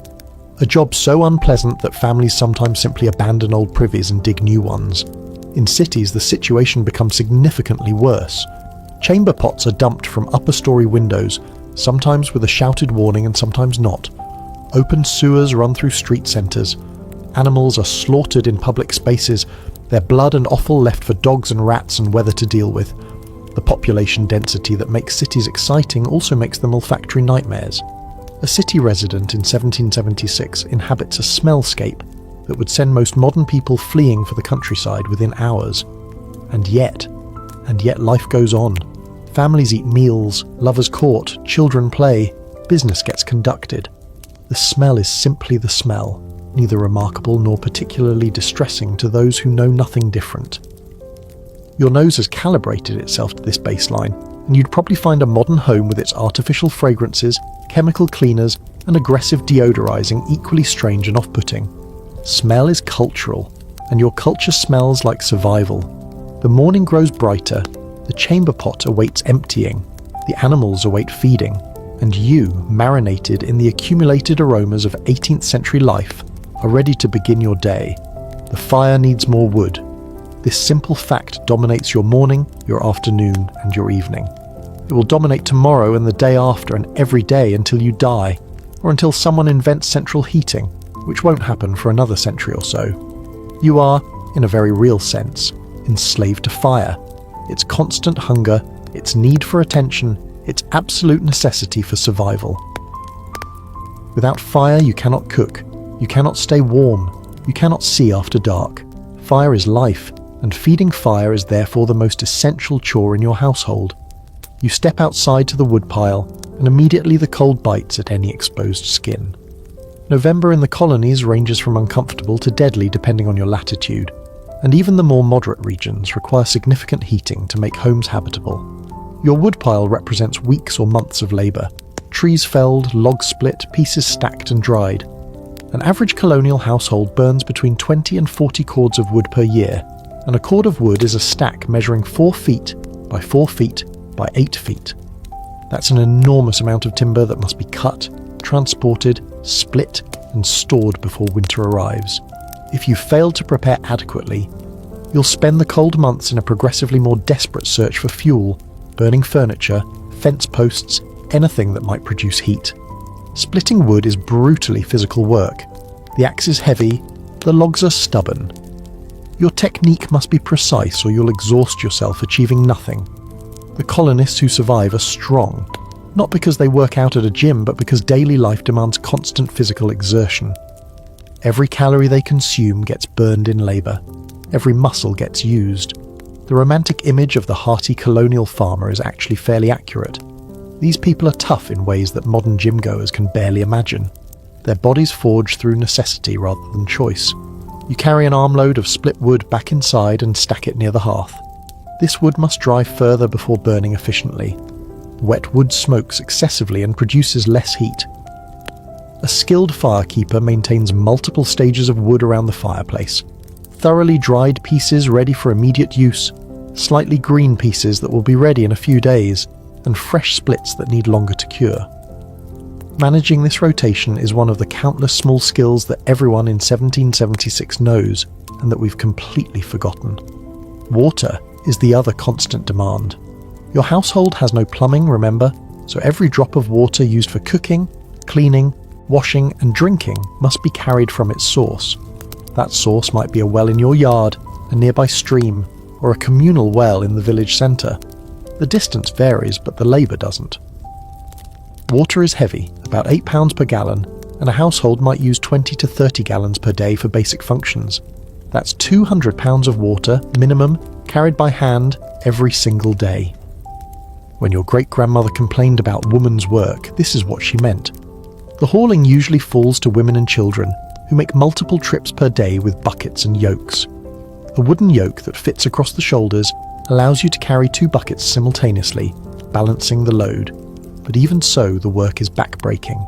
A job so unpleasant that families sometimes simply abandon old privies and dig new ones. In cities, the situation becomes significantly worse. Chamber pots are dumped from upper-story windows, sometimes with a shouted warning and sometimes not. Open sewers run through street centres. Animals are slaughtered in public spaces, their blood and offal left for dogs and rats and weather to deal with. The population density that makes cities exciting also makes them olfactory nightmares. A city resident in 1776 inhabits a smellscape that would send most modern people fleeing for the countryside within hours. And yet life goes on. Families eat meals, lovers court, children play, business gets conducted. The smell is simply the smell, neither remarkable nor particularly distressing to those who know nothing different. Your nose has calibrated itself to this baseline, and you'd probably find a modern home with its artificial fragrances, chemical cleaners, and aggressive deodorizing equally strange and off-putting. Smell is cultural, and your culture smells like survival. The morning grows brighter, the chamber pot awaits emptying, the animals await feeding, and you, marinated in the accumulated aromas of 18th century life, are ready to begin your day. The fire needs more wood. This simple fact dominates your morning, your afternoon, and your evening. It will dominate tomorrow and the day after and every day until you die, or until someone invents central heating, which won't happen for another century or so. You are, in a very real sense, enslaved to fire, its constant hunger, its need for attention, its absolute necessity for survival. Without fire, you cannot cook, you cannot stay warm, you cannot see after dark. Fire is life, and feeding fire is therefore the most essential chore in your household. You step outside to the woodpile, and immediately the cold bites at any exposed skin. November in the colonies ranges from uncomfortable to deadly depending on your latitude, and even the more moderate regions require significant heating to make homes habitable. Your woodpile represents weeks or months of labour. Trees felled, logs split, pieces stacked and dried. An average colonial household burns between 20 and 40 cords of wood per year, and a cord of wood is a stack measuring 4 feet by 4 feet by 8 feet. That's an enormous amount of timber that must be cut, transported, split and stored before winter arrives. If you fail to prepare adequately, you'll spend the cold months in a progressively more desperate search for fuel, burning furniture, fence posts, anything that might produce heat. Splitting wood is brutally physical work. The axe is heavy, the logs are stubborn. Your technique must be precise or you'll exhaust yourself achieving nothing. The colonists who survive are strong, not because they work out at a gym, but because daily life demands constant physical exertion. Every calorie they consume gets burned in labour. Every muscle gets used. The romantic image of the hearty colonial farmer is actually fairly accurate. These people are tough in ways that modern gym goers can barely imagine. Their bodies forge through necessity rather than choice. You carry an armload of split wood back inside and stack it near the hearth. This wood must dry further before burning efficiently. Wet wood smokes excessively and produces less heat. A skilled firekeeper maintains multiple stages of wood around the fireplace. Thoroughly dried pieces ready for immediate use, slightly green pieces that will be ready in a few days, and fresh splits that need longer to cure. Managing this rotation is one of the countless small skills that everyone in 1776 knows, and that we've completely forgotten. Water is the other constant demand. Your household has no plumbing, remember, so every drop of water used for cooking, cleaning, washing and drinking must be carried from its source. That source might be a well in your yard, a nearby stream, or a communal well in the village centre. The distance varies, but the labour doesn't. Water is heavy, about 8 pounds per gallon, and a household might use 20 to 30 gallons per day for basic functions. That's 200 pounds of water, minimum, carried by hand every single day. When your great-grandmother complained about woman's work, this is what she meant. The hauling usually falls to women and children, who make multiple trips per day with buckets and yokes. A wooden yoke that fits across the shoulders allows you to carry 2 buckets simultaneously, balancing the load. But even so, the work is back-breaking.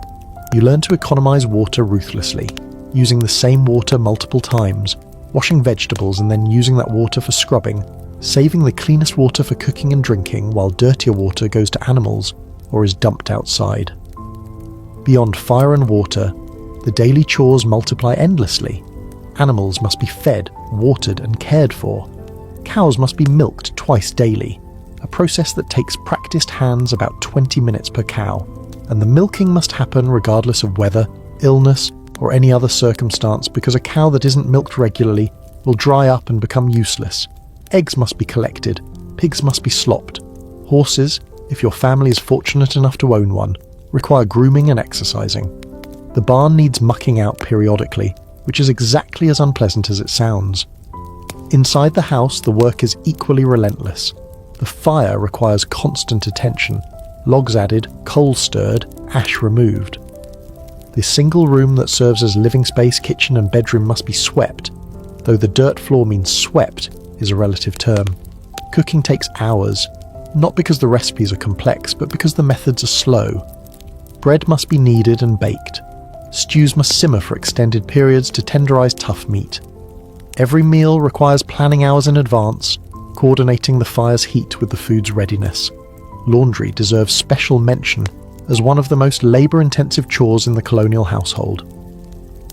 You learn to economise water ruthlessly, using the same water multiple times, washing vegetables and then using that water for scrubbing, saving the cleanest water for cooking and drinking while dirtier water goes to animals or is dumped outside. Beyond fire and water, the daily chores multiply endlessly. Animals must be fed, watered and cared for. Cows must be milked twice daily, a process that takes practiced hands about 20 minutes per cow, and the milking must happen regardless of weather, illness or any other circumstance, because a cow that isn't milked regularly will dry up and become useless. Eggs must be collected, pigs must be slopped. Horses, if your family is fortunate enough to own one, require grooming and exercising. The barn needs mucking out periodically, which is exactly as unpleasant as it sounds. Inside the house, the work is equally relentless. The fire requires constant attention, logs added, coal stirred, ash removed. The single room that serves as living space, kitchen and bedroom must be swept, though the dirt floor means swept is a relative term. Cooking takes hours, not because the recipes are complex, but because the methods are slow. Bread must be kneaded and baked. Stews must simmer for extended periods to tenderize tough meat. Every meal requires planning hours in advance, coordinating the fire's heat with the food's readiness. Laundry deserves special mention as one of the most labour-intensive chores in the colonial household.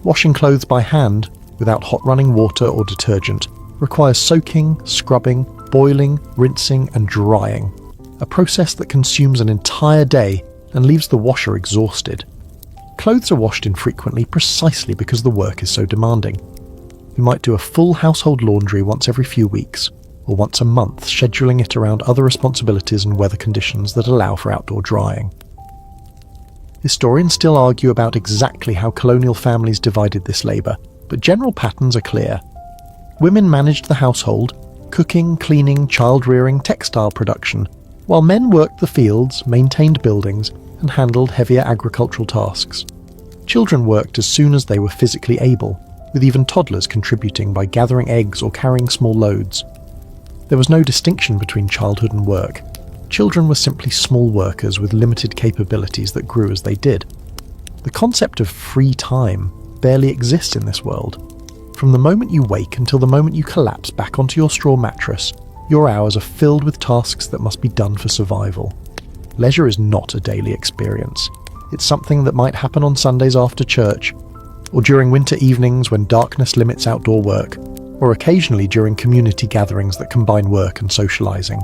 Washing clothes by hand, without hot running water or detergent, requires soaking, scrubbing, boiling, rinsing and drying, a process that consumes an entire day and leaves the washer exhausted. Clothes are washed infrequently precisely because the work is so demanding. who might do a full household laundry once every few weeks, or once a month, scheduling it around other responsibilities and weather conditions that allow for outdoor drying. Historians still argue about exactly how colonial families divided this labour, but general patterns are clear. Women managed the household, cooking, cleaning, child-rearing, textile production, while men worked the fields, maintained buildings, and handled heavier agricultural tasks. Children worked as soon as they were physically able, with even toddlers contributing by gathering eggs or carrying small loads. There was no distinction between childhood and work. Children were simply small workers with limited capabilities that grew as they did. The concept of free time barely exists in this world. From the moment you wake until the moment you collapse back onto your straw mattress, your hours are filled with tasks that must be done for survival. Leisure is not a daily experience. It's something that might happen on Sundays after church, or during winter evenings when darkness limits outdoor work, or occasionally during community gatherings that combine work and socialising.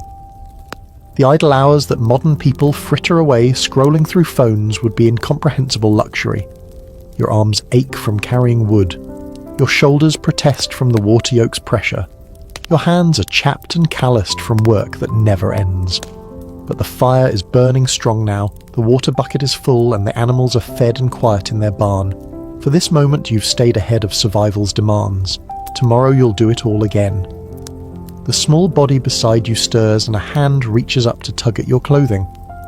The idle hours that modern people fritter away scrolling through phones would be incomprehensible luxury. Your arms ache from carrying wood. Your shoulders protest from the water yoke's pressure. Your hands are chapped and calloused from work that never ends. But the fire is burning strong now, the water bucket is full, and the animals are fed and quiet in their barn. For this moment you've stayed ahead of survival's demands. Tomorrow you'll do it all again. The small body beside you stirs and a hand reaches up to tug at your clothing.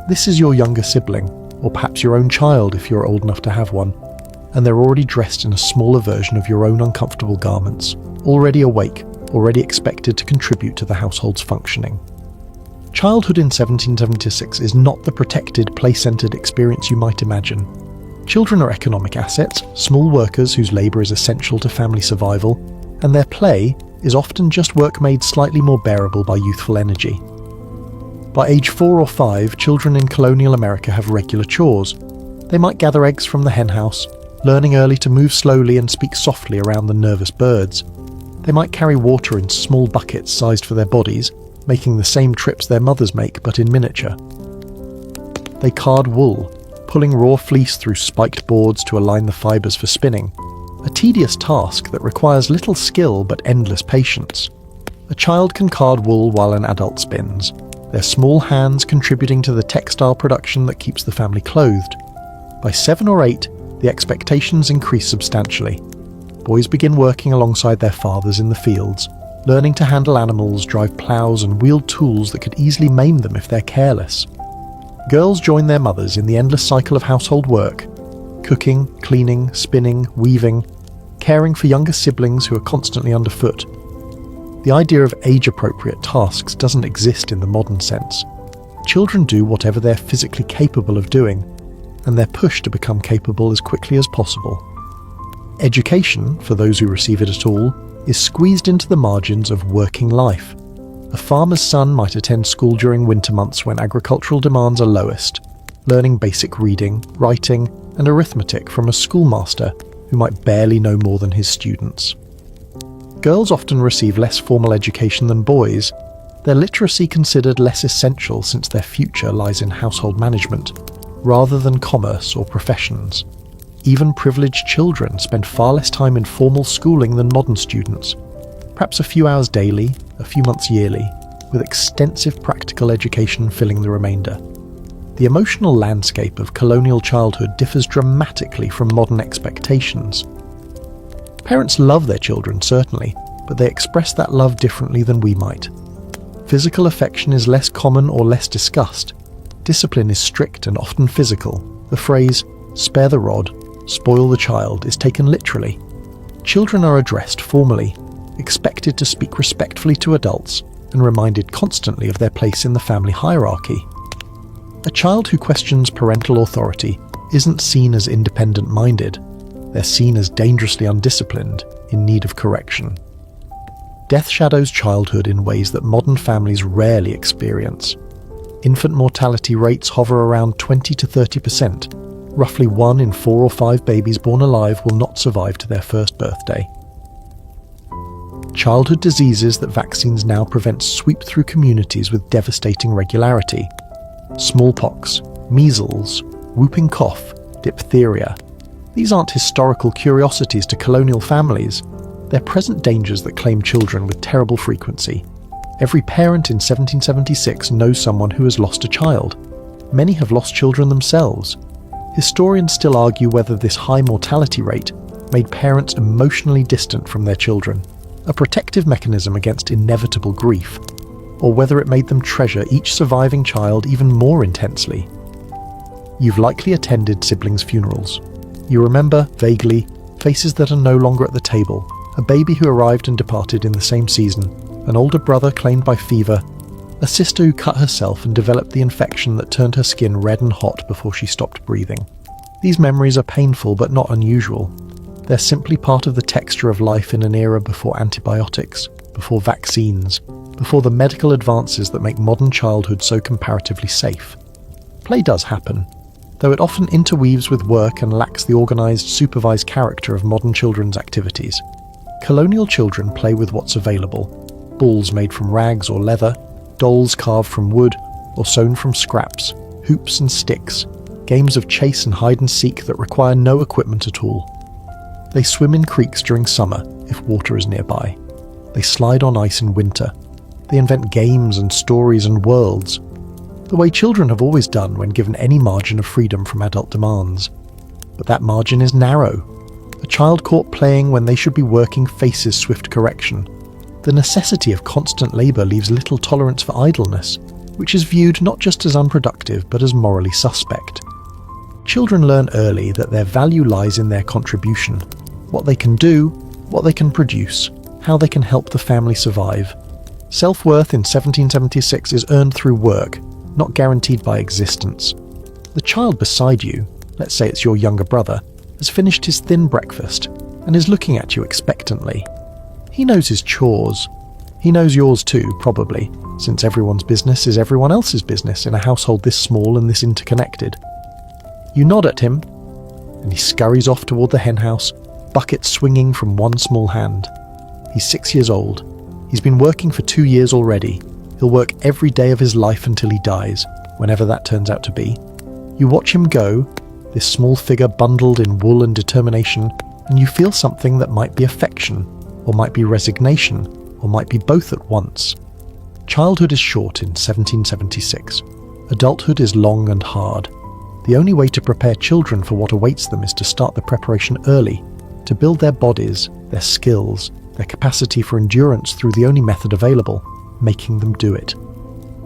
This is your younger sibling, or perhaps your own child if you're old enough to have one, and they're already dressed in a smaller version of your own uncomfortable garments, already awake, already expected to contribute to the household's functioning. Childhood in 1776 is not the protected, play-centred experience you might imagine. Children are economic assets, small workers whose labour is essential to family survival, and their play is often just work made slightly more bearable by youthful energy. By age 4 or 5, children in colonial America have regular chores. They might gather eggs from the henhouse, learning early to move slowly and speak softly around the nervous birds. They might carry water in small buckets sized for their bodies, making the same trips their mothers make but in miniature. They card wool, pulling raw fleece through spiked boards to align the fibres for spinning, a tedious task that requires little skill but endless patience. A child can card wool while an adult spins, their small hands contributing to the textile production that keeps the family clothed. By 7 or 8, the expectations increase substantially. Boys begin working alongside their fathers in the fields, learning to handle animals, drive ploughs and wield tools that could easily maim them if they're careless. Girls join their mothers in the endless cycle of household work, cooking, cleaning, spinning, weaving, caring for younger siblings who are constantly underfoot. The idea of age-appropriate tasks doesn't exist in the modern sense. Children do whatever they're physically capable of doing, and they're pushed to become capable as quickly as possible. Education, for those who receive it at all, is squeezed into the margins of working life. A farmer's son might attend school during winter months when agricultural demands are lowest, learning basic reading, writing, and arithmetic from a schoolmaster who might barely know more than his students. Girls often receive less formal education than boys, their literacy considered less essential since their future lies in household management, rather than commerce or professions. Even privileged children spend far less time in formal schooling than modern students, perhaps a few hours daily, a few months yearly, with extensive practical education filling the remainder. The emotional landscape of colonial childhood differs dramatically from modern expectations. Parents love their children, certainly, but they express that love differently than we might. Physical affection is less common or less discussed. Discipline is strict and often physical. The phrase, "spare the rod, spoil the child," is taken literally. Children are addressed formally, expected to speak respectfully to adults, and reminded constantly of their place in the family hierarchy. A child who questions parental authority isn't seen as independent-minded. They're seen as dangerously undisciplined, in need of correction. Death shadows childhood in ways that modern families rarely experience. Infant mortality rates hover around 20 to 30%. Roughly 1 in 4 or 5 babies born alive will not survive to their first birthday. Childhood diseases that vaccines now prevent sweep through communities with devastating regularity. Smallpox, measles, whooping cough, diphtheria. These aren't historical curiosities to colonial families. They're present dangers that claim children with terrible frequency. Every parent in 1776 knows someone who has lost a child. Many have lost children themselves. Historians still argue whether this high mortality rate made parents emotionally distant from their children, a protective mechanism against inevitable grief, or whether it made them treasure each surviving child even more intensely. You've likely attended siblings' funerals. You remember, vaguely, faces that are no longer at the table, a baby who arrived and departed in the same season, an older brother claimed by fever, a sister who cut herself and developed the infection that turned her skin red and hot before she stopped breathing. These memories are painful but not unusual. They're simply part of the texture of life in an era before antibiotics, before vaccines, before the medical advances that make modern childhood so comparatively safe. Play does happen, though it often interweaves with work and lacks the organised, supervised character of modern children's activities. Colonial children play with what's available: balls made from rags or leather, dolls carved from wood or sewn from scraps, hoops and sticks, games of chase and hide and seek that require no equipment at all. They swim in creeks during summer if water is nearby. They slide on ice in winter. They invent games and stories and worlds, the way children have always done when given any margin of freedom from adult demands. But that margin is narrow. A child caught playing when they should be working faces swift correction. The necessity of constant labour leaves little tolerance for idleness, which is viewed not just as unproductive but as morally suspect. Children learn early that their value lies in their contribution, what they can do, what they can produce, how they can help the family survive. Self-worth in 1776 is earned through work, not guaranteed by existence. The child beside you, let's say it's your younger brother, has finished his thin breakfast and is looking at you expectantly. He knows his chores. He knows yours too, probably, since everyone's business is everyone else's business in a household this small and this interconnected. You nod at him, and he scurries off toward the henhouse, bucket swinging from one small hand. He's 6 years old. He's been working for 2 years already. He'll work every day of his life until he dies, whenever that turns out to be. You watch him go, this small figure bundled in wool and determination, and you feel something that might be affection, or might be resignation, or might be both at once. Childhood is short in 1776. Adulthood is long and hard. The only way to prepare children for what awaits them is to start the preparation early, to build their bodies, their skills, their capacity for endurance through the only method available, making them do it.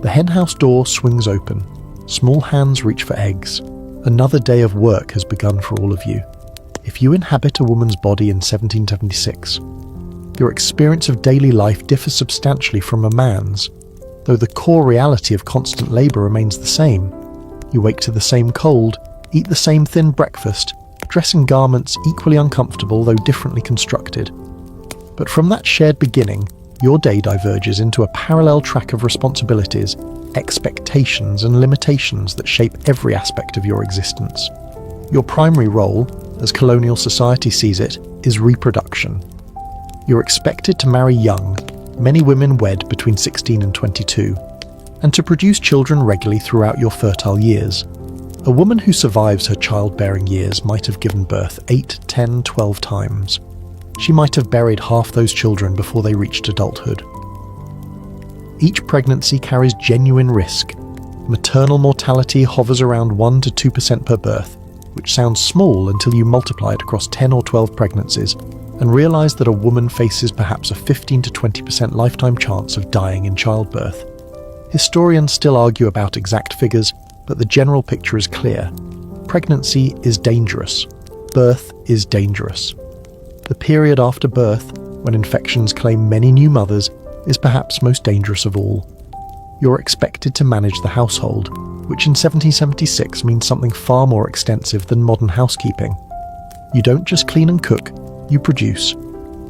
The henhouse door swings open. Small hands reach for eggs. Another day of work has begun for all of you. If you inhabit a woman's body in 1776, your experience of daily life differs substantially from a man's, though the core reality of constant labour remains the same. You wake to the same cold, eat the same thin breakfast, dress in garments equally uncomfortable though differently constructed. But from that shared beginning, your day diverges into a parallel track of responsibilities, expectations and limitations that shape every aspect of your existence. Your primary role, as colonial society sees it, is reproduction. You're expected to marry young, many women wed between 16 and 22, and to produce children regularly throughout your fertile years. A woman who survives her childbearing years might have given birth 8, 10, 12 times. She might have buried half those children before they reached adulthood. Each pregnancy carries genuine risk. Maternal mortality hovers around 1 to 2% per birth, which sounds small until you multiply it across 10 or 12 pregnancies and realise that a woman faces perhaps a 15 to 20% lifetime chance of dying in childbirth. Historians still argue about exact figures, but the general picture is clear. Pregnancy is dangerous. Birth is dangerous. The period after birth, when infections claim many new mothers, is perhaps most dangerous of all. You're expected to manage the household, which in 1776 means something far more extensive than modern housekeeping. You don't just clean and cook, you produce.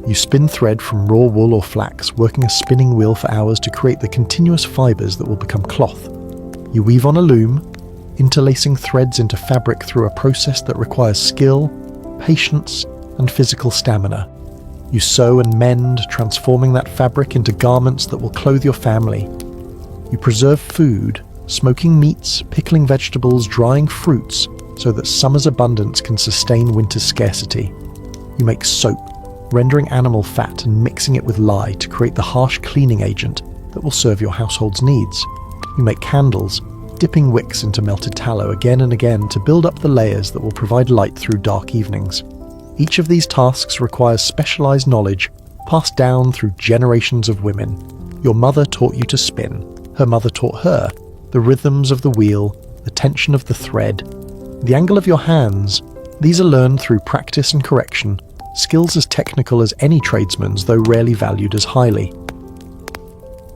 You spin thread from raw wool or flax, working a spinning wheel for hours to create the continuous fibres that will become cloth. You weave on a loom, interlacing threads into fabric through a process that requires skill, patience, and physical stamina. You sew and mend, transforming that fabric into garments that will clothe your family. You preserve food, smoking meats, pickling vegetables, drying fruits, so that summer's abundance can sustain winter's scarcity. You make soap, rendering animal fat and mixing it with lye to create the harsh cleaning agent that will serve your household's needs. You make candles, dipping wicks into melted tallow again and again to build up the layers that will provide light through dark evenings. Each of these tasks requires specialized knowledge passed down through generations of women. Your mother taught you to spin. Her mother taught her the rhythms of the wheel, the tension of the thread, the angle of your hands. These are learned through practice and correction, skills as technical as any tradesman's, though rarely valued as highly.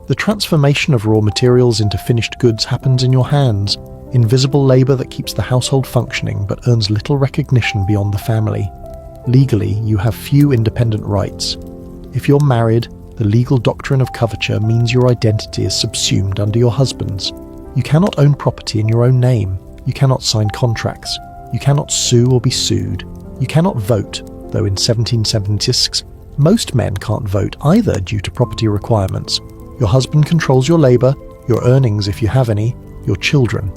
The transformation of raw materials into finished goods happens in your hands, invisible labour that keeps the household functioning but earns little recognition beyond the family. Legally, you have few independent rights. If you're married, the legal doctrine of coverture means your identity is subsumed under your husband's. You cannot own property in your own name. You cannot sign contracts. You cannot sue or be sued. You cannot vote, though in 1776, most men can't vote either due to property requirements. Your husband controls your labour, your earnings if you have any, your children.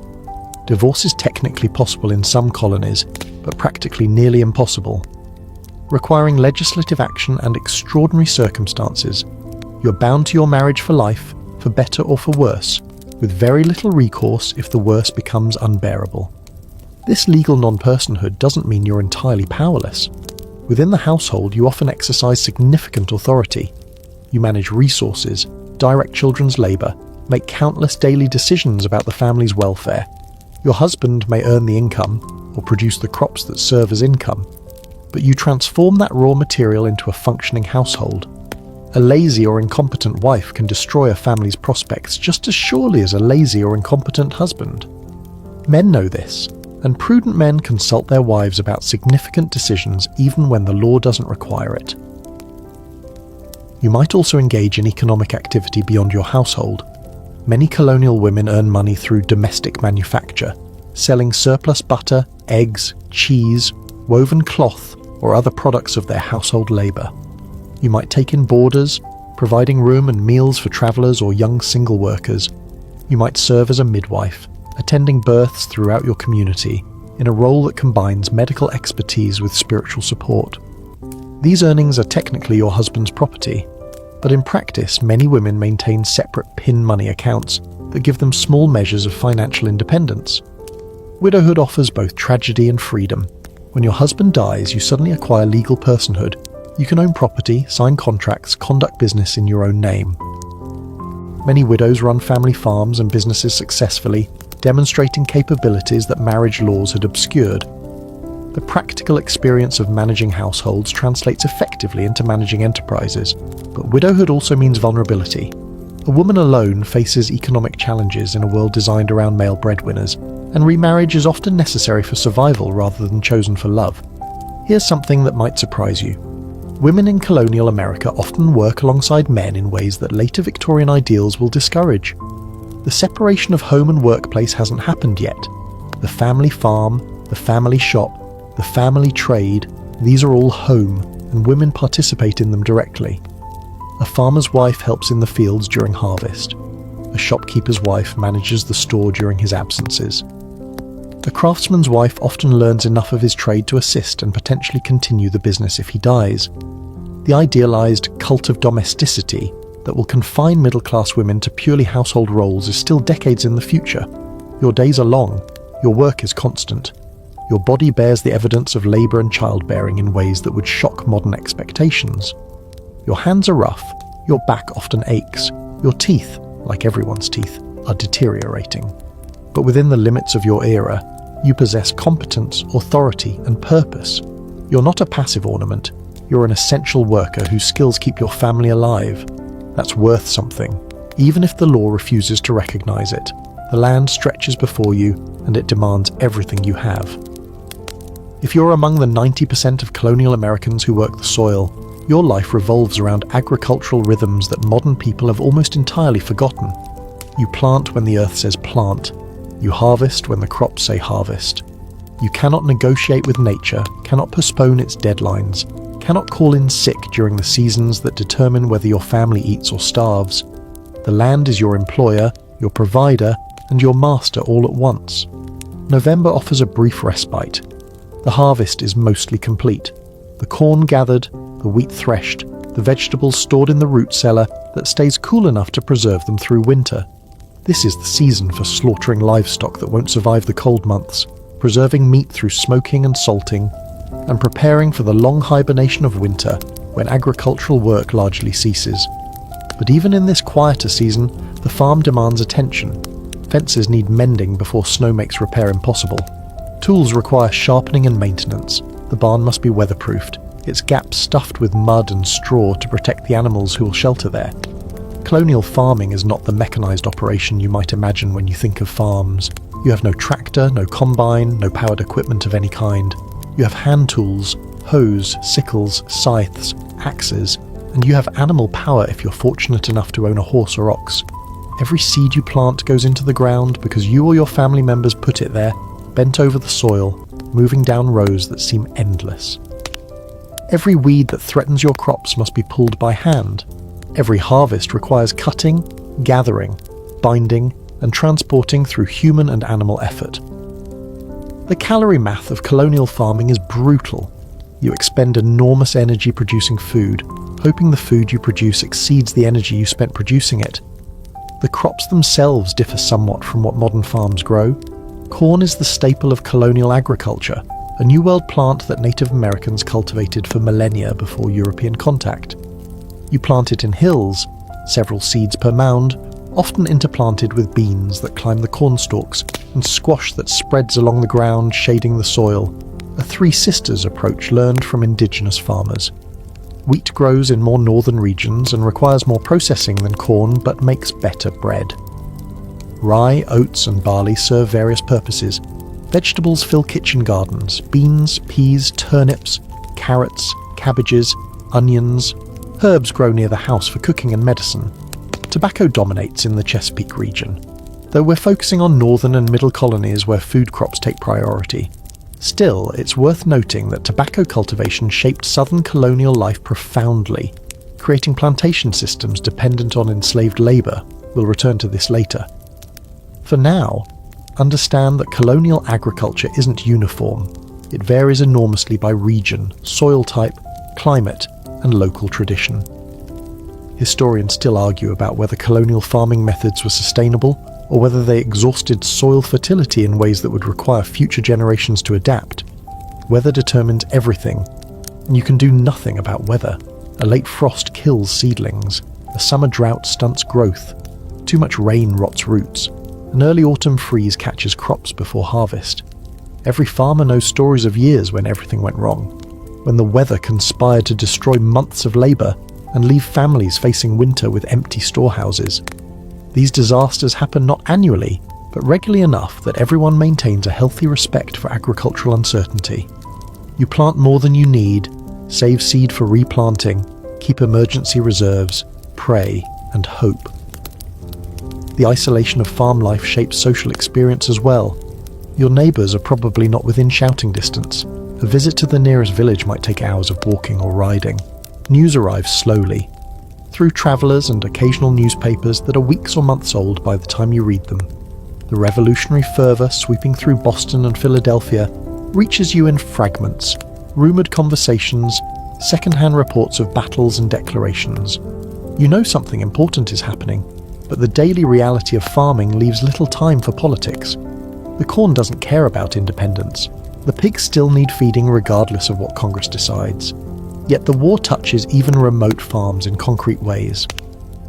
Divorce is technically possible in some colonies, but practically nearly impossible. Requiring legislative action and extraordinary circumstances, you're bound to your marriage for life, for better or for worse, with very little recourse if the worst becomes unbearable. This legal non-personhood doesn't mean you're entirely powerless. Within the household, you often exercise significant authority. You manage resources, direct children's labour, make countless daily decisions about the family's welfare. Your husband may earn the income, or produce the crops that serve as income, but you transform that raw material into a functioning household. A lazy or incompetent wife can destroy a family's prospects just as surely as a lazy or incompetent husband. Men know this, and prudent men consult their wives about significant decisions even when the law doesn't require it. You might also engage in economic activity beyond your household. Many colonial women earn money through domestic manufacture, selling surplus butter, eggs, cheese, woven cloth, or other products of their household labour. You might take in boarders, providing room and meals for travellers or young single workers. You might serve as a midwife, attending births throughout your community, in a role that combines medical expertise with spiritual support. These earnings are technically your husband's property, but in practice many women maintain separate pin money accounts that give them small measures of financial independence. Widowhood offers both tragedy and freedom. When your husband dies, you suddenly acquire legal personhood. You can own property, sign contracts, conduct business in your own name. Many widows run family farms and businesses successfully, demonstrating capabilities that marriage laws had obscured. The practical experience of managing households translates effectively into managing enterprises, but widowhood also means vulnerability. A woman alone faces economic challenges in a world designed around male breadwinners, and remarriage is often necessary for survival rather than chosen for love. Here's something that might surprise you. Women in colonial America often work alongside men in ways that later Victorian ideals will discourage. The separation of home and workplace hasn't happened yet. The family farm, the family shop, the family trade, these are all home, and women participate in them directly. A farmer's wife helps in the fields during harvest. A shopkeeper's wife manages the store during his absences. A craftsman's wife often learns enough of his trade to assist and potentially continue the business if he dies. The idealised cult of domesticity that will confine middle-class women to purely household roles is still decades in the future. Your days are long, your work is constant. Your body bears the evidence of labour and childbearing in ways that would shock modern expectations. Your hands are rough, your back often aches, your teeth, like everyone's teeth, are deteriorating. But within the limits of your era, you possess competence, authority, and purpose. You're not a passive ornament, you're an essential worker whose skills keep your family alive. That's worth something, even if the law refuses to recognise it. The land stretches before you, and it demands everything you have. If you're among the 90% of colonial Americans who work the soil, your life revolves around agricultural rhythms that modern people have almost entirely forgotten. You plant when the earth says plant. You harvest when the crops say harvest. You cannot negotiate with nature, cannot postpone its deadlines, cannot call in sick during the seasons that determine whether your family eats or starves. The land is your employer, your provider, and your master all at once. November offers a brief respite. The harvest is mostly complete. The corn gathered, the wheat threshed, the vegetables stored in the root cellar that stays cool enough to preserve them through winter. This is the season for slaughtering livestock that won't survive the cold months, preserving meat through smoking and salting, and preparing for the long hibernation of winter when agricultural work largely ceases. But even in this quieter season, the farm demands attention. Fences need mending before snow makes repair impossible. Tools require sharpening and maintenance. The barn must be weatherproofed, its gaps stuffed with mud and straw to protect the animals who will shelter there. Colonial farming is not the mechanized operation you might imagine when you think of farms. You have no tractor, no combine, no powered equipment of any kind. You have hand tools, hoes, sickles, scythes, axes, and you have animal power if you're fortunate enough to own a horse or ox. Every seed you plant goes into the ground because you or your family members put it there, bent over the soil, moving down rows that seem endless. Every weed that threatens your crops must be pulled by hand. Every harvest requires cutting, gathering, binding, and transporting through human and animal effort. The calorie math of colonial farming is brutal. You expend enormous energy producing food, hoping the food you produce exceeds the energy you spent producing it. The crops themselves differ somewhat from what modern farms grow. Corn is the staple of colonial agriculture, a New World plant that Native Americans cultivated for millennia before European contact. You plant it in hills, several seeds per mound, often interplanted with beans that climb the corn stalks and squash that spreads along the ground shading the soil, a Three Sisters approach learned from indigenous farmers. Wheat grows in more northern regions and requires more processing than corn but makes better bread. Rye, oats and barley serve various purposes. Vegetables fill kitchen gardens: beans, peas, turnips, carrots, cabbages, onions. Herbs grow near the house for cooking and medicine. Tobacco dominates in the Chesapeake region, though we're focusing on northern and middle colonies where food crops take priority. Still, it's worth noting that tobacco cultivation shaped southern colonial life profoundly, creating plantation systems dependent on enslaved labour. We'll return to this later. For now, understand that colonial agriculture isn't uniform. It varies enormously by region, soil type, climate, and local tradition. Historians still argue about whether colonial farming methods were sustainable or whether they exhausted soil fertility in ways that would require future generations to adapt. Weather determines everything, and you can do nothing about weather. A late frost kills seedlings, a summer drought stunts growth, too much rain rots roots, an early autumn freeze catches crops before harvest. Every farmer knows stories of years when everything went wrong, when the weather conspired to destroy months of labour and leave families facing winter with empty storehouses. These disasters happen not annually, but regularly enough that everyone maintains a healthy respect for agricultural uncertainty. You plant more than you need, save seed for replanting, keep emergency reserves, pray, and hope. The isolation of farm life shapes social experience as well. Your neighbours are probably not within shouting distance. A visit to the nearest village might take hours of walking or riding. News arrives slowly, through travellers and occasional newspapers that are weeks or months old by the time you read them. The revolutionary fervour sweeping through Boston and Philadelphia reaches you in fragments, rumoured conversations, second-hand reports of battles and declarations. You know something important is happening, but the daily reality of farming leaves little time for politics. The corn doesn't care about independence. The pigs still need feeding regardless of what Congress decides. Yet the war touches even remote farms in concrete ways.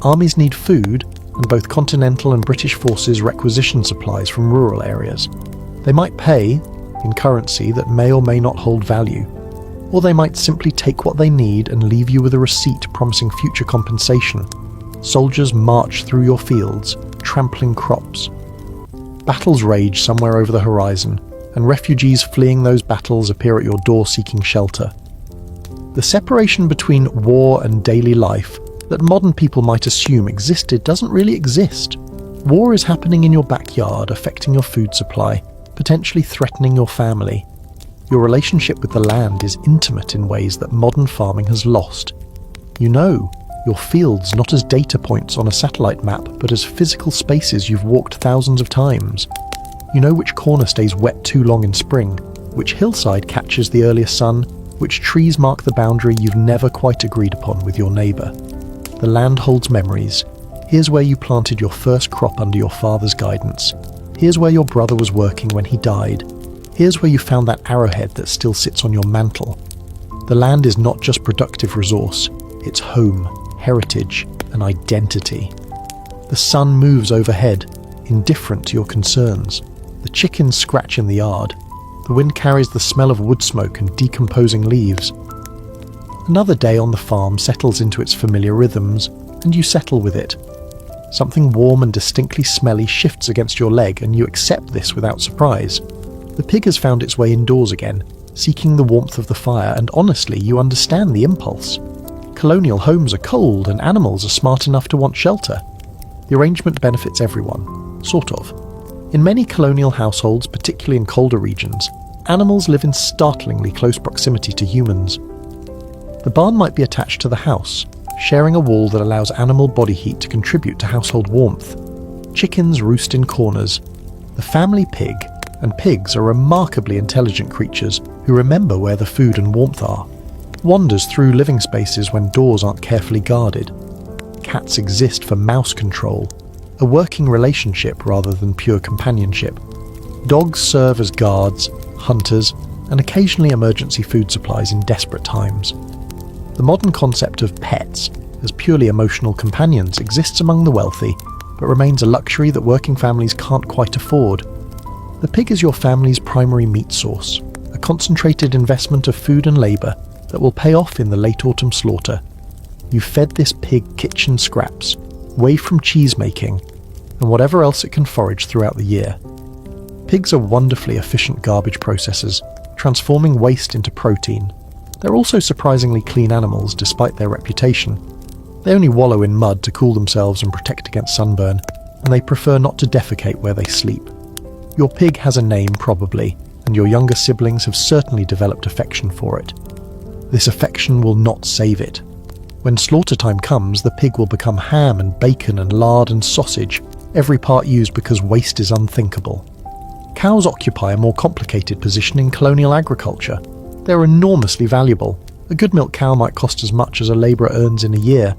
Armies need food, and both continental and British forces requisition supplies from rural areas. They might pay, in currency that may or may not hold value, or they might simply take what they need and leave you with a receipt promising future compensation. Soldiers march through your fields, trampling crops. Battles rage somewhere over the horizon, and refugees fleeing those battles appear at your door seeking shelter. The separation between war and daily life that modern people might assume existed doesn't really exist. War is happening in your backyard, affecting your food supply, potentially threatening your family. Your relationship with the land is intimate in ways that modern farming has lost. You know your fields not as data points on a satellite map, but as physical spaces you've walked thousands of times. You know which corner stays wet too long in spring, which hillside catches the earliest sun, Which trees mark the boundary you've never quite agreed upon with your neighbour? The land holds memories. Here's where you planted your first crop under your father's guidance. Here's where your brother was working when he died. Here's where you found that arrowhead that still sits on your mantle. The land is not just productive resource, it's home, heritage, and identity. The sun moves overhead, indifferent to your concerns. The chickens scratch in the yard. The wind carries the smell of wood smoke and decomposing leaves. Another day on the farm settles into its familiar rhythms, and you settle with it. Something warm and distinctly smelly shifts against your leg, and you accept this without surprise. The pig has found its way indoors again, seeking the warmth of the fire, and honestly, you understand the impulse. Colonial homes are cold, and animals are smart enough to want shelter. The arrangement benefits everyone, sort of. In many colonial households, particularly in colder regions, animals live in startlingly close proximity to humans. The barn might be attached to the house, sharing a wall that allows animal body heat to contribute to household warmth. Chickens roost in corners. The family pig, and pigs are remarkably intelligent creatures who remember where the food and warmth are, wanders through living spaces when doors aren't carefully guarded. Cats exist for mouse control, a working relationship rather than pure companionship. Dogs serve as guards, hunters, and occasionally emergency food supplies in desperate times. The modern concept of pets as purely emotional companions exists among the wealthy, but remains a luxury that working families can't quite afford. The pig is your family's primary meat source, a concentrated investment of food and labour that will pay off in the late autumn slaughter. You've fed this pig kitchen scraps, whey from cheese making, and whatever else it can forage throughout the year. Pigs are wonderfully efficient garbage processors, transforming waste into protein. They're also surprisingly clean animals despite their reputation. They only wallow in mud to cool themselves and protect against sunburn, and they prefer not to defecate where they sleep. Your pig has a name probably, and your younger siblings have certainly developed affection for it. This affection will not save it. When slaughter time comes, the pig will become ham and bacon and lard and sausage, every part used because waste is unthinkable. Cows occupy a more complicated position in colonial agriculture. They're enormously valuable. A good milk cow might cost as much as a labourer earns in a year.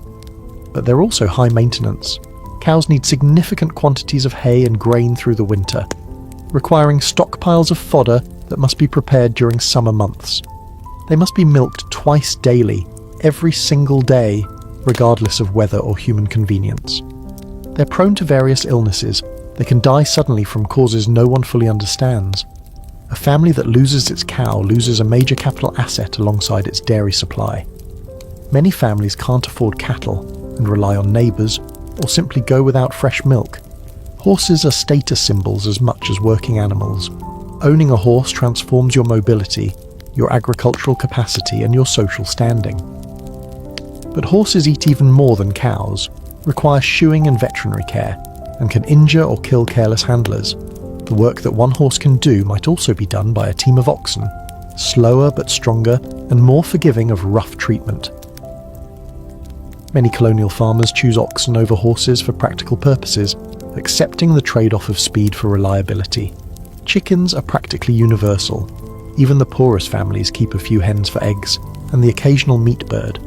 But they're also high maintenance. Cows need significant quantities of hay and grain through the winter, requiring stockpiles of fodder that must be prepared during summer months. They must be milked twice daily, every single day, regardless of weather or human convenience. They're prone to various illnesses. They can die suddenly from causes no one fully understands. A family that loses its cow loses a major capital asset alongside its dairy supply. Many families can't afford cattle and rely on neighbours, or simply go without fresh milk. Horses are status symbols as much as working animals. Owning a horse transforms your mobility, your agricultural capacity, and your social standing. But horses eat even more than cows, require shoeing and veterinary care, and can injure or kill careless handlers. The work that one horse can do might also be done by a team of oxen, slower but stronger and more forgiving of rough treatment. Many colonial farmers choose oxen over horses for practical purposes, accepting the trade-off of speed for reliability. Chickens are practically universal. Even the poorest families keep a few hens for eggs, and the occasional meat bird.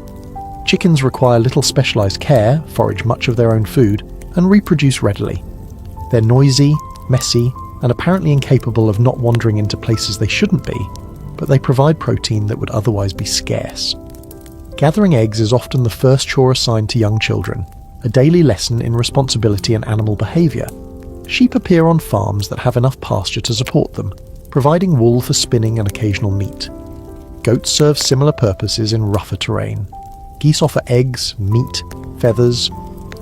Chickens require little specialised care, forage much of their own food, and reproduce readily. They're noisy, messy, and apparently incapable of not wandering into places they shouldn't be, but they provide protein that would otherwise be scarce. Gathering eggs is often the first chore assigned to young children, a daily lesson in responsibility and animal behaviour. Sheep appear on farms that have enough pasture to support them, providing wool for spinning and occasional meat. Goats serve similar purposes in rougher terrain. Geese offer eggs, meat, feathers,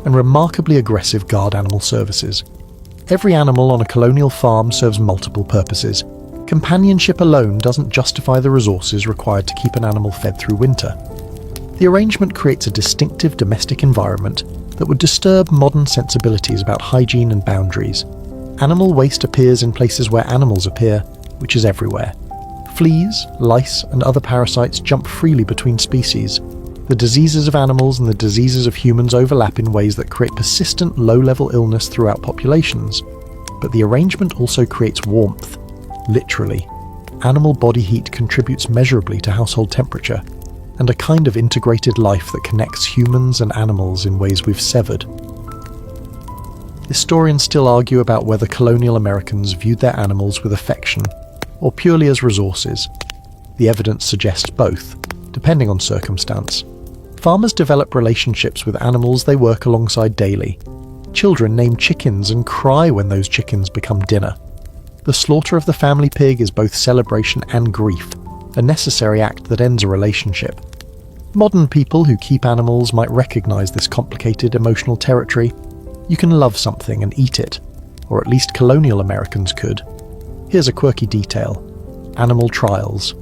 and remarkably aggressive guard animal services. Every animal on a colonial farm serves multiple purposes. Companionship alone doesn't justify the resources required to keep an animal fed through winter. The arrangement creates a distinctive domestic environment that would disturb modern sensibilities about hygiene and boundaries. Animal waste appears in places where animals appear, which is everywhere. Fleas, lice, and other parasites jump freely between species. The diseases of animals and the diseases of humans overlap in ways that create persistent low-level illness throughout populations. But the arrangement also creates warmth, literally. animal body heat contributes measurably to household temperature, and a kind of integrated life that connects humans and animals in ways we've severed. Historians still argue about whether colonial Americans viewed their animals with affection or purely as resources. The evidence suggests both, depending on circumstance. Farmers develop relationships with animals they work alongside daily. Children name chickens and cry when those chickens become dinner. The slaughter of the family pig is both celebration and grief, a necessary act that ends a relationship. Modern people who keep animals might recognize this complicated emotional territory. You can love something and eat it, or at least colonial Americans could. Here's a quirky detail: animal trials.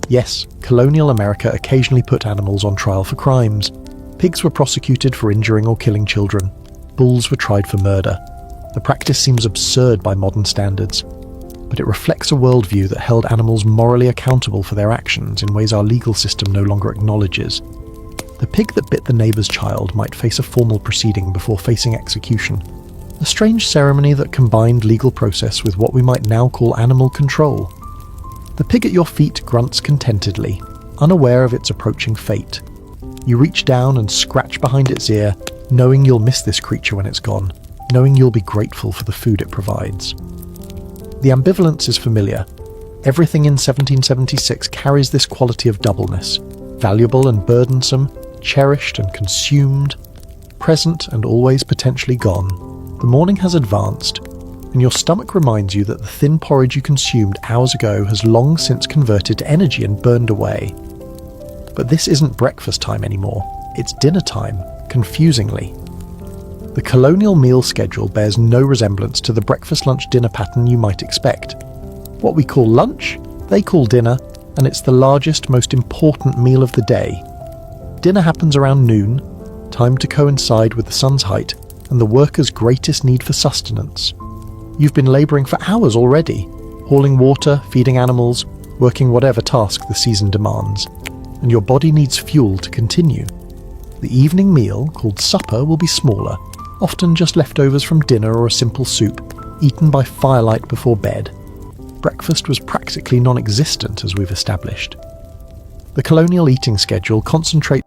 Yes, colonial America occasionally put animals on trial for crimes. Pigs were prosecuted for injuring or killing children. Bulls were tried for murder. The practice seems absurd by modern standards, but it reflects a worldview that held animals morally accountable for their actions in ways our legal system no longer acknowledges. The pig that bit the neighbour's child might face a formal proceeding before facing execution, a strange ceremony that combined legal process with what we might now call animal control. The pig at your feet grunts contentedly, unaware of its approaching fate. You reach down and scratch behind its ear, knowing you'll miss this creature when it's gone, knowing you'll be grateful for the food it provides. The ambivalence is familiar. Everything in 1776 carries this quality of doubleness: valuable and burdensome, cherished and consumed, present and always potentially gone. The morning has advanced, and your stomach reminds you that the thin porridge you consumed hours ago has long since converted to energy and burned away. But this isn't breakfast time anymore. It's dinner time, confusingly. The colonial meal schedule bears no resemblance to the breakfast-lunch-dinner pattern you might expect. What we call lunch, they call dinner, and it's the largest, most important meal of the day. Dinner happens around noon, time to coincide with the sun's height and the worker's greatest need for sustenance. You've been labouring for hours already, hauling water, feeding animals, working whatever task the season demands, and your body needs fuel to continue. The evening meal, called supper, will be smaller, often just leftovers from dinner or a simple soup, eaten by firelight before bed. Breakfast was practically non-existent, as we've established. The colonial eating schedule concentrates